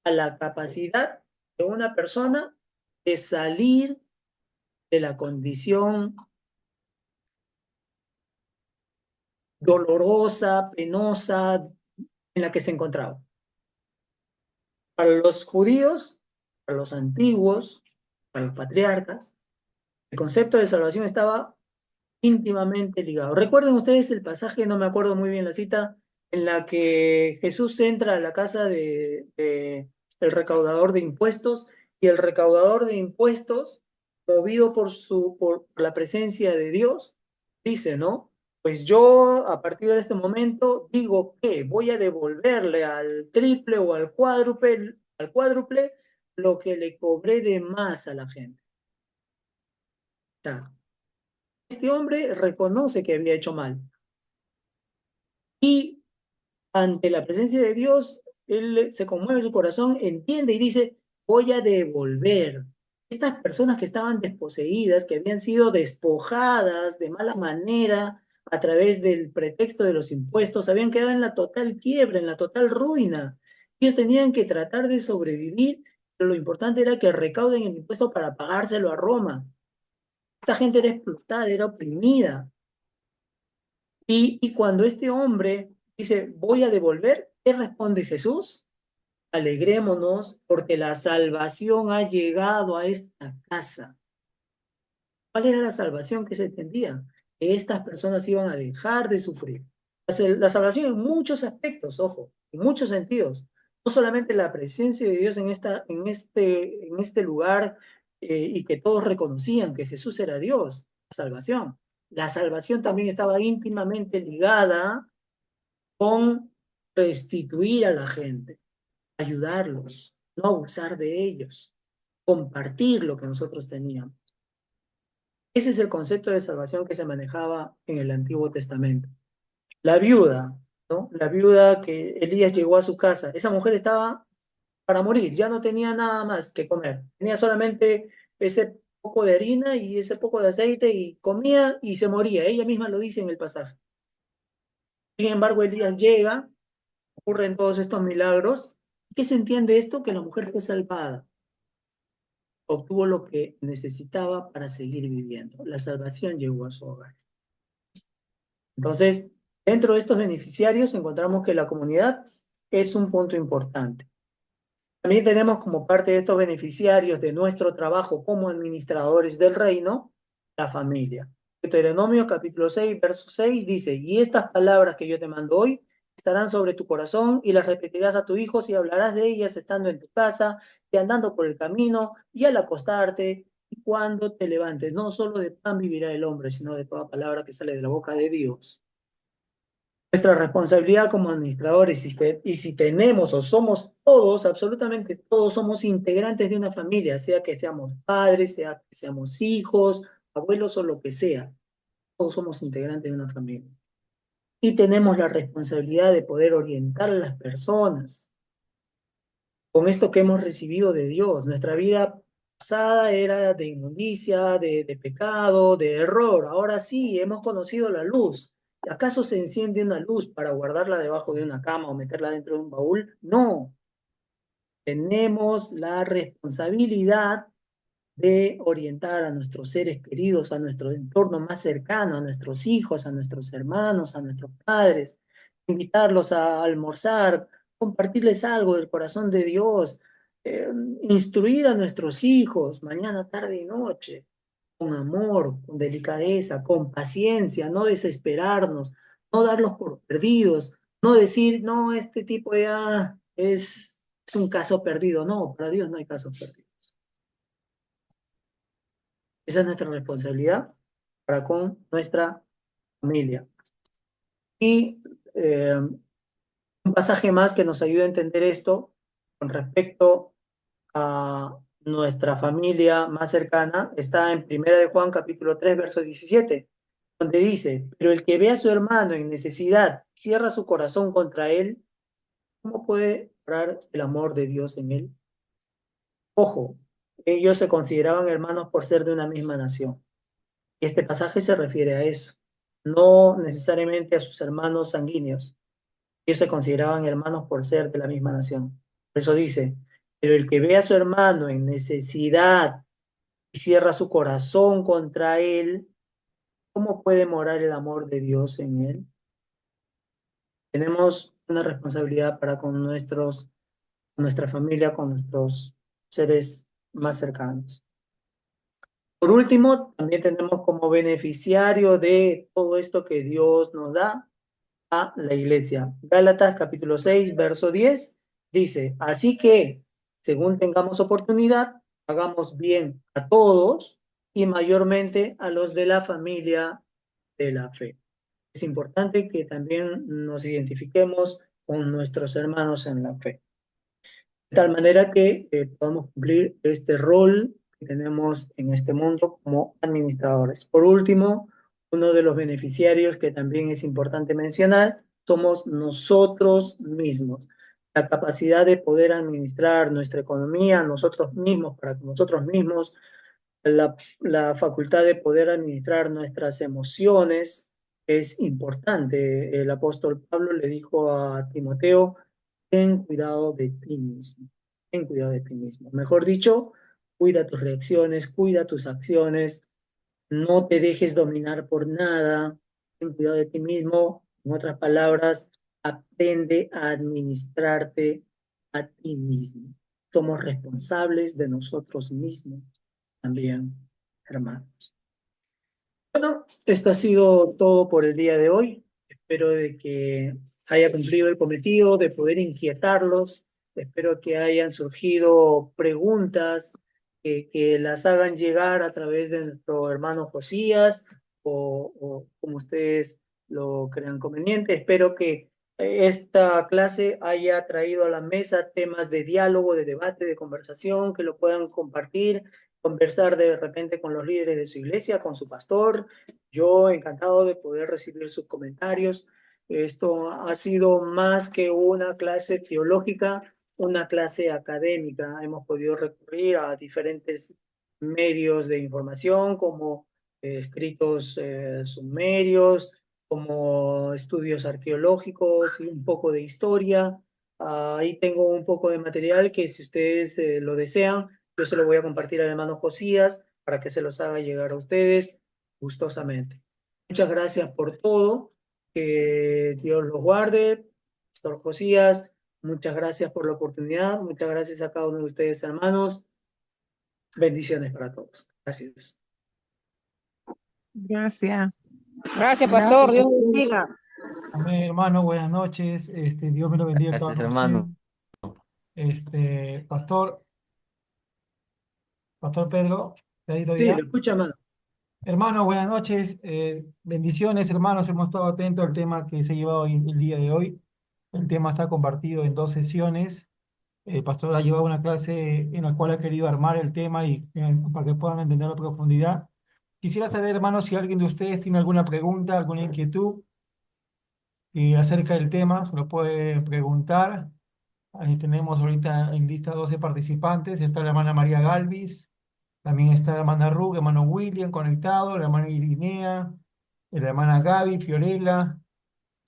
a la capacidad de una persona de salir de la condición dolorosa, penosa en la que se encontraba. Para los judíos, para los antiguos, para los patriarcas, el concepto de salvación estaba íntimamente ligado. Recuerden ustedes el pasaje, no me acuerdo muy bien la cita, en la que Jesús entra a la casa de el recaudador de impuestos, y el recaudador de impuestos, movido por la presencia de Dios, dice, ¿no? Pues yo a partir de este momento digo que voy a devolverle al triple o al cuádruple lo que le cobré de más a la gente. Este hombre reconoce que había hecho mal. Y ante la presencia de Dios, él se conmueve su corazón, entiende y dice, voy a devolver. Estas personas que estaban desposeídas, que habían sido despojadas de mala manera a través del pretexto de los impuestos, habían quedado en la total quiebra, en la total ruina. Ellos tenían que tratar de sobrevivir, pero lo importante era que recauden el impuesto para pagárselo a Roma. Esta gente era explotada, era oprimida. Y cuando este hombre dice, voy a devolver, ¿qué responde Jesús? Alegrémonos porque la salvación ha llegado a esta casa. ¿Cuál era la salvación que se entendía? Que estas personas iban a dejar de sufrir. La salvación en muchos aspectos, ojo, en muchos sentidos. No solamente la presencia de Dios en este lugar y que todos reconocían que Jesús era Dios, la salvación. La salvación también estaba íntimamente ligada con restituir a la gente, ayudarlos, no abusar de ellos, compartir lo que nosotros teníamos. Ese es el concepto de salvación que se manejaba en el Antiguo Testamento. La viuda, ¿no? La viuda que Elías llegó a su casa, esa mujer estaba para morir, ya no tenía nada más que comer, tenía solamente ese poco de harina y ese poco de aceite y comía y se moría, ella misma lo dice en el pasaje. Sin embargo, Elías llega, ocurren todos estos milagros. ¿Qué se entiende esto? Que la mujer fue salvada, obtuvo lo que necesitaba para seguir viviendo. La salvación llegó a su hogar. Entonces, dentro de estos beneficiarios encontramos que la comunidad es un punto importante. También tenemos como parte de estos beneficiarios de nuestro trabajo como administradores del reino, la familia. Deuteronomio capítulo 6, verso 6 dice, y estas palabras que yo te mando hoy estarán sobre tu corazón y las repetirás a tu hijo y hablarás de ellas estando en tu casa y andando por el camino y al acostarte y cuando te levantes. No solo de pan vivirá el hombre, sino de toda palabra que sale de la boca de Dios. Nuestra responsabilidad como administradores, y si tenemos o somos todos, absolutamente todos somos integrantes de una familia, sea que seamos padres, sea que seamos hijos, abuelos o lo que sea, todos somos integrantes de una familia. Y tenemos la responsabilidad de poder orientar a las personas con esto que hemos recibido de Dios. Nuestra vida pasada era de inmundicia, de pecado, de error. Ahora sí, hemos conocido la luz. ¿Acaso se enciende una luz para guardarla debajo de una cama o meterla dentro de un baúl? No. Tenemos la responsabilidad de orientar a nuestros seres queridos, a nuestro entorno más cercano, a nuestros hijos, a nuestros hermanos, a nuestros padres, invitarlos a almorzar, compartirles algo del corazón de Dios, instruir a nuestros hijos mañana, tarde y noche, con amor, con delicadeza, con paciencia, no desesperarnos, no darlos por perdidos, no decir, no, este tipo ya es un caso perdido. No, para Dios no hay casos perdidos. Esa es nuestra responsabilidad para con nuestra familia. Y un pasaje más que nos ayuda a entender esto con respecto a nuestra familia más cercana está en 1 de Juan capítulo 3 verso 17, donde dice, pero el que ve a su hermano en necesidad, cierra su corazón contra él, ¿cómo puede orar el amor de Dios en él? Ojo, ellos se consideraban hermanos por ser de una misma nación. Este pasaje se refiere a eso, no necesariamente a sus hermanos sanguíneos. Ellos se consideraban hermanos por ser de la misma nación. Por eso dice, pero el que ve a su hermano en necesidad y cierra su corazón contra él, ¿cómo puede morar el amor de Dios en él? Tenemos una responsabilidad para con nuestra familia, con nuestros seres más cercanos. Por último, también tenemos como beneficiario de todo esto que Dios nos da a la iglesia. Gálatas capítulo 6, verso 10 dice, así que, según tengamos oportunidad, hagamos bien a todos y mayormente a los de la familia de la fe. Es importante que también nos identifiquemos con nuestros hermanos en la fe, de tal manera que podamos cumplir este rol que tenemos en este mundo como administradores. Por último, uno de los beneficiarios que también es importante mencionar somos nosotros mismos. La capacidad de poder administrar nuestra economía nosotros mismos, para nosotros mismos, la facultad de poder administrar nuestras emociones es importante. El apóstol Pablo le dijo a Timoteo, ten cuidado de ti mismo, ten cuidado de ti mismo. Mejor dicho, cuida tus reacciones, cuida tus acciones, no te dejes dominar por nada, ten cuidado de ti mismo. En otras palabras, aprende a administrarte a ti mismo. Somos responsables de nosotros mismos también, hermanos. Bueno, esto ha sido todo por el día de hoy. Espero de que haya cumplido el cometido de poder inquietarlos. Espero que hayan surgido preguntas que las hagan llegar a través de nuestro hermano Josías o como ustedes lo crean conveniente. Espero que esta clase haya traído a la mesa temas de diálogo, de debate, de conversación, que lo puedan compartir, conversar de repente con los líderes de su iglesia, con su pastor. Yo encantado de poder recibir sus comentarios. Esto ha sido más que una clase teológica, una clase académica. Hemos podido recurrir a diferentes medios de información como escritos sumerios, como estudios arqueológicos y un poco de historia. Ahí tengo un poco de material que si ustedes lo desean, yo se lo voy a compartir al hermano Josías para que se los haga llegar a ustedes gustosamente. Muchas gracias por todo. Que Dios los guarde. Pastor Josías, muchas gracias por la oportunidad. Muchas gracias a cada uno de ustedes, hermanos. Bendiciones para todos. Gracias. Gracias. Gracias, pastor. Dios le bendiga. Amén, hermano, buenas noches. Dios me lo bendiga a cada Gracias, uno de hermano. ustedes. Pastor Pedro, ¿te ha ido Sí, ya? lo escucha, hermano. Hermano, buenas noches. Bendiciones, hermanos. Hemos estado atentos al tema que se ha llevado hoy, el día de hoy. El tema está compartido en 2 sesiones. El pastor ha llevado una clase en la cual ha querido armar el tema y para que puedan entenderlo a profundidad. Quisiera saber, hermanos, si alguien de ustedes tiene alguna pregunta, alguna inquietud acerca del tema, se lo puede preguntar. Ahí tenemos ahorita en lista 12 participantes. Está la hermana María Galvis, también está la hermana Ruth, el hermano William conectado, la hermana Irinea, la hermana Gaby, Fiorella,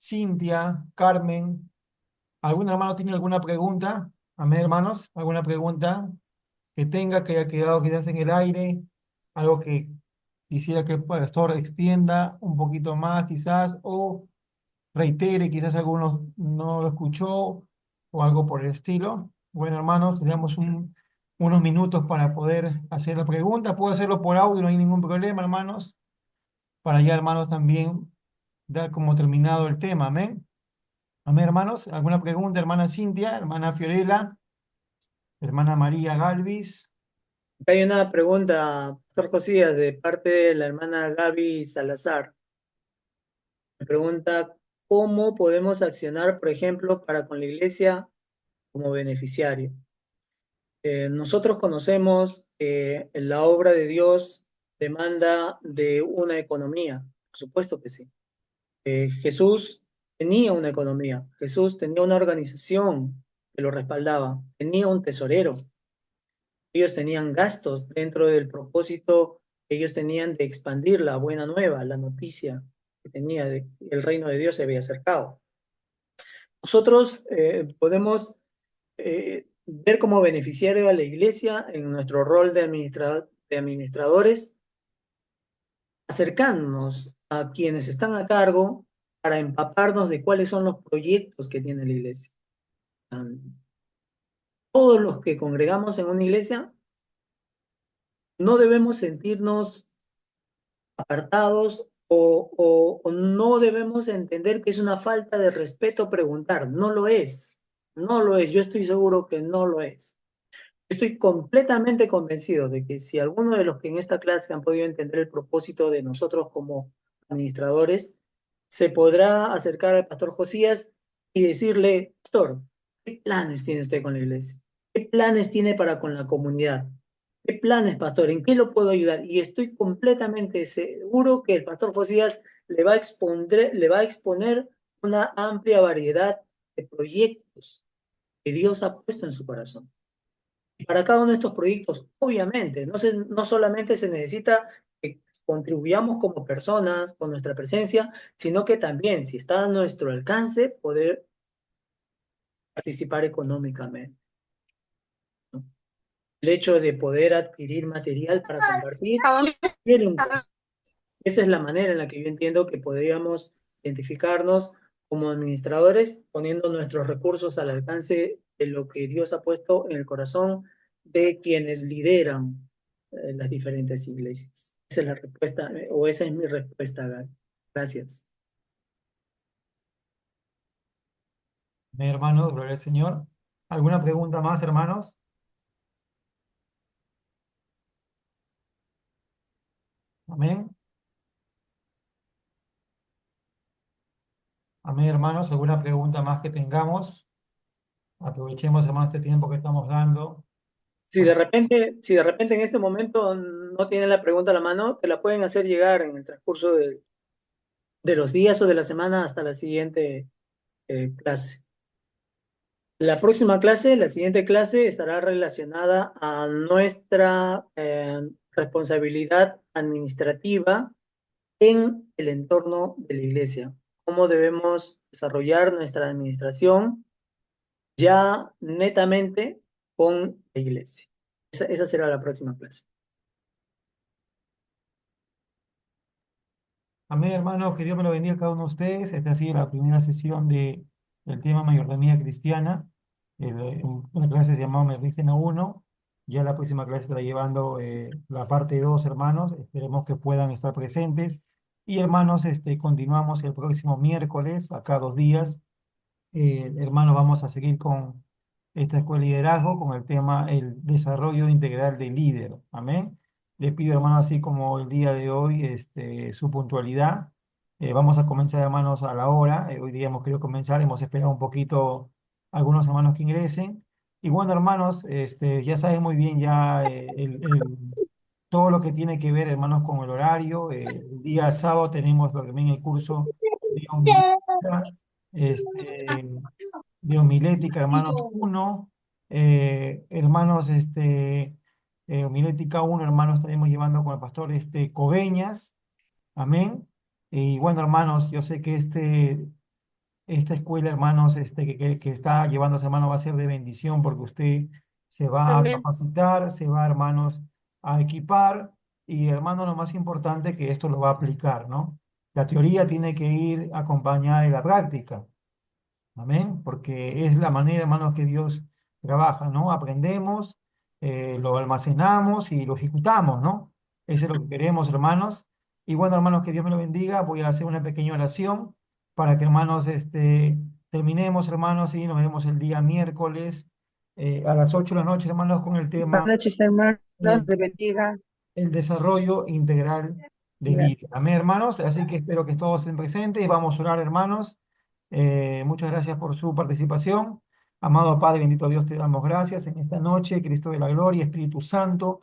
Cintia, Carmen. ¿Algún hermano tiene alguna pregunta? Amén, hermanos. ¿Alguna pregunta que tenga, que haya quedado quizás en el aire? Algo que quisiera que el pastor extienda un poquito más quizás, o reitere, quizás algunos no lo escuchó, o algo por el estilo. Bueno, hermanos, tenemos unos minutos para poder hacer la pregunta. Puedo hacerlo por audio, no hay ningún problema, hermanos. Para ya, hermanos, también dar como terminado el tema. Amén. Amén, hermanos. ¿Alguna pregunta, hermana Cintia, hermana Fiorella, hermana María Galvis? Hay una pregunta, Pastor Josías, de parte de la hermana Gaby Salazar. Me pregunta, ¿cómo podemos accionar, por ejemplo, para con la iglesia como beneficiario? Nosotros conocemos que la obra de Dios demanda de una economía, por supuesto que sí. Jesús tenía una economía, Jesús tenía una organización que lo respaldaba, tenía un tesorero. Ellos tenían gastos dentro del propósito que ellos tenían de expandir la buena nueva, la noticia que tenía de que el reino de Dios se había acercado. Nosotros podemos ver como beneficiario a la iglesia en nuestro rol de administradores, acercarnos a quienes están a cargo para empaparnos de cuáles son los proyectos que tiene la iglesia. todos los que congregamos en una iglesia no debemos sentirnos apartados o no debemos entender que es una falta de respeto preguntar. No lo es. No lo es. Yo estoy seguro que no lo es. Estoy completamente convencido de que si alguno de los que en esta clase han podido entender el propósito de nosotros como administradores, se podrá acercar al pastor Josías y decirle: pastor, ¿qué planes tiene usted con la iglesia? ¿Qué planes tiene para con la comunidad? ¿Qué planes, pastor? ¿En qué lo puedo ayudar? Y estoy completamente seguro que el pastor Josías le va a exponer una amplia variedad de proyectos que Dios ha puesto en su corazón. Y para cada uno de estos proyectos, obviamente, no solamente se necesita que contribuyamos como personas con nuestra presencia, sino que también, si está a nuestro alcance, poder participar económicamente, ¿no? El hecho de poder adquirir material para compartir, tiene un costo. Esa es la manera en la que yo entiendo que podríamos identificarnos como administradores, poniendo nuestros recursos al alcance de lo que Dios ha puesto en el corazón de quienes lideran las diferentes iglesias. Esa es la respuesta, o esa es mi respuesta, Gaby. Gracias. Hermanos, gloria al Señor. ¿Alguna pregunta más, hermanos? Amén. Amén, hermanos. ¿Alguna pregunta más que tengamos? Aprovechemos, hermanos, este tiempo que estamos dando. Si de repente en este momento no tienen la pregunta a la mano, te la pueden hacer llegar en el transcurso de los días o de la semana hasta la siguiente clase. La próxima clase, la siguiente clase, estará relacionada a nuestra responsabilidad administrativa en el entorno de la iglesia. Cómo debemos desarrollar nuestra administración ya netamente con la iglesia. Esa será la próxima clase. Amén, hermanos, que Dios me lo bendiga a cada uno de ustedes. Esta ha sido la primera sesión del tema Mayordomía Cristiana. Una clase llamada Medicina 1. Ya la próxima clase estará llevando la parte 2, hermanos. Esperemos que puedan estar presentes. Y hermanos, continuamos el próximo miércoles, acá 2 días. Hermanos, vamos a seguir con esta escuela de liderazgo, con el tema el desarrollo integral del líder. Amén. Les pido, hermanos, así como el día de hoy, su puntualidad. Vamos a comenzar, hermanos, a la hora. Hoy día hemos querido comenzar, hemos esperado un poquito algunos hermanos que ingresen. Y bueno, hermanos, ya saben muy bien ya todo lo que tiene que ver, hermanos, con el horario. El día sábado tenemos también el curso de homilética, de homilética, hermanos 1. Hermanos, homilética 1, hermanos, estaremos llevando con el pastor Coveñas. Amén. Y bueno, hermanos, yo sé que esta escuela, hermanos, que está llevándose, hermano, va a ser de bendición porque usted se va a Amén. capacitar, se va, hermanos, a equipar y, hermanos, lo más importante que esto lo va a aplicar, ¿no? La teoría tiene que ir acompañada de la práctica. Amén, porque es la manera, hermanos, que Dios trabaja, ¿no? Aprendemos, lo almacenamos y lo ejecutamos, ¿no? Eso es lo que queremos, hermanos. Y bueno, hermanos, que Dios me lo bendiga. Voy a hacer una pequeña oración para que, hermanos, terminemos, hermanos, y nos vemos el día miércoles a las 8 de la noche, hermanos, con el tema Buenas noches, hermanos. el, Te bendiga. el desarrollo integral de vida. Amén, hermanos. Así que espero que todos estén presentes. Vamos a orar, hermanos. Muchas gracias por su participación. Amado Padre, bendito Dios, te damos gracias en esta noche, Cristo de la gloria, Espíritu Santo.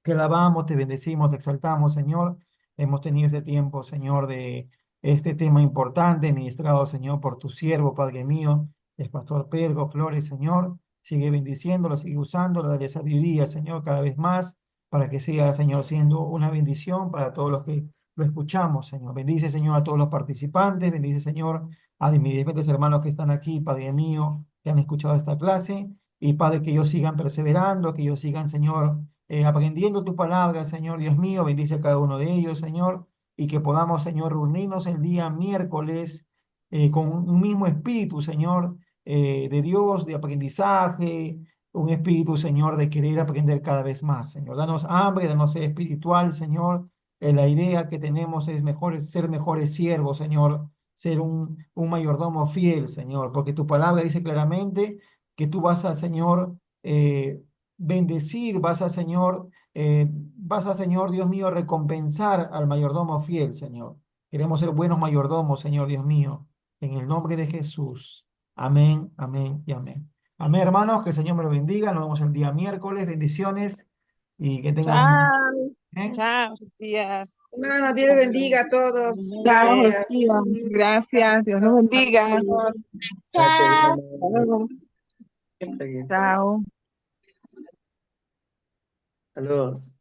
Te alabamos, te bendecimos, te exaltamos, Señor. Hemos tenido este tiempo, Señor, de este tema importante, ministrado, Señor, por tu siervo, Padre mío, el pastor Pedro Flores, Señor. Sigue bendiciéndolo, sigue usándolo, dale sabiduría, Señor, cada vez más, para que siga, Señor, siendo una bendición para todos los que lo escuchamos, Señor. Bendice, Señor, a todos los participantes, bendice, Señor, a mis diferentes hermanos que están aquí, Padre mío, que han escuchado esta clase, y Padre, que ellos sigan perseverando, que ellos sigan, Señor, aprendiendo tu palabra, Señor Dios mío. Bendice a cada uno de ellos, Señor, y que podamos, Señor, reunirnos el día miércoles con un mismo espíritu, Señor, de Dios, de aprendizaje, un espíritu, Señor, de querer aprender cada vez más, Señor. Danos hambre, danos sed espiritual, Señor. La idea que tenemos es ser mejores siervos, Señor, ser un mayordomo fiel, Señor, porque tu palabra dice claramente que tú vas a, Señor, bendecir, vas a, Señor, Dios mío, recompensar al mayordomo fiel, Señor. Queremos ser buenos mayordomos, Señor Dios mío, en el nombre de Jesús. Amén, amén y amén. Amén, hermanos, que el Señor me lo bendiga. Nos vemos el día miércoles. Bendiciones y que tengan Chao. ¿eh? Chao, días. Hermano, Dios les bendiga a todos. Chao, Gracias. Rocío. Gracias. Dios los bendiga. Gracias, hermano. Hasta luego. Siempre que- Chao. Saludos.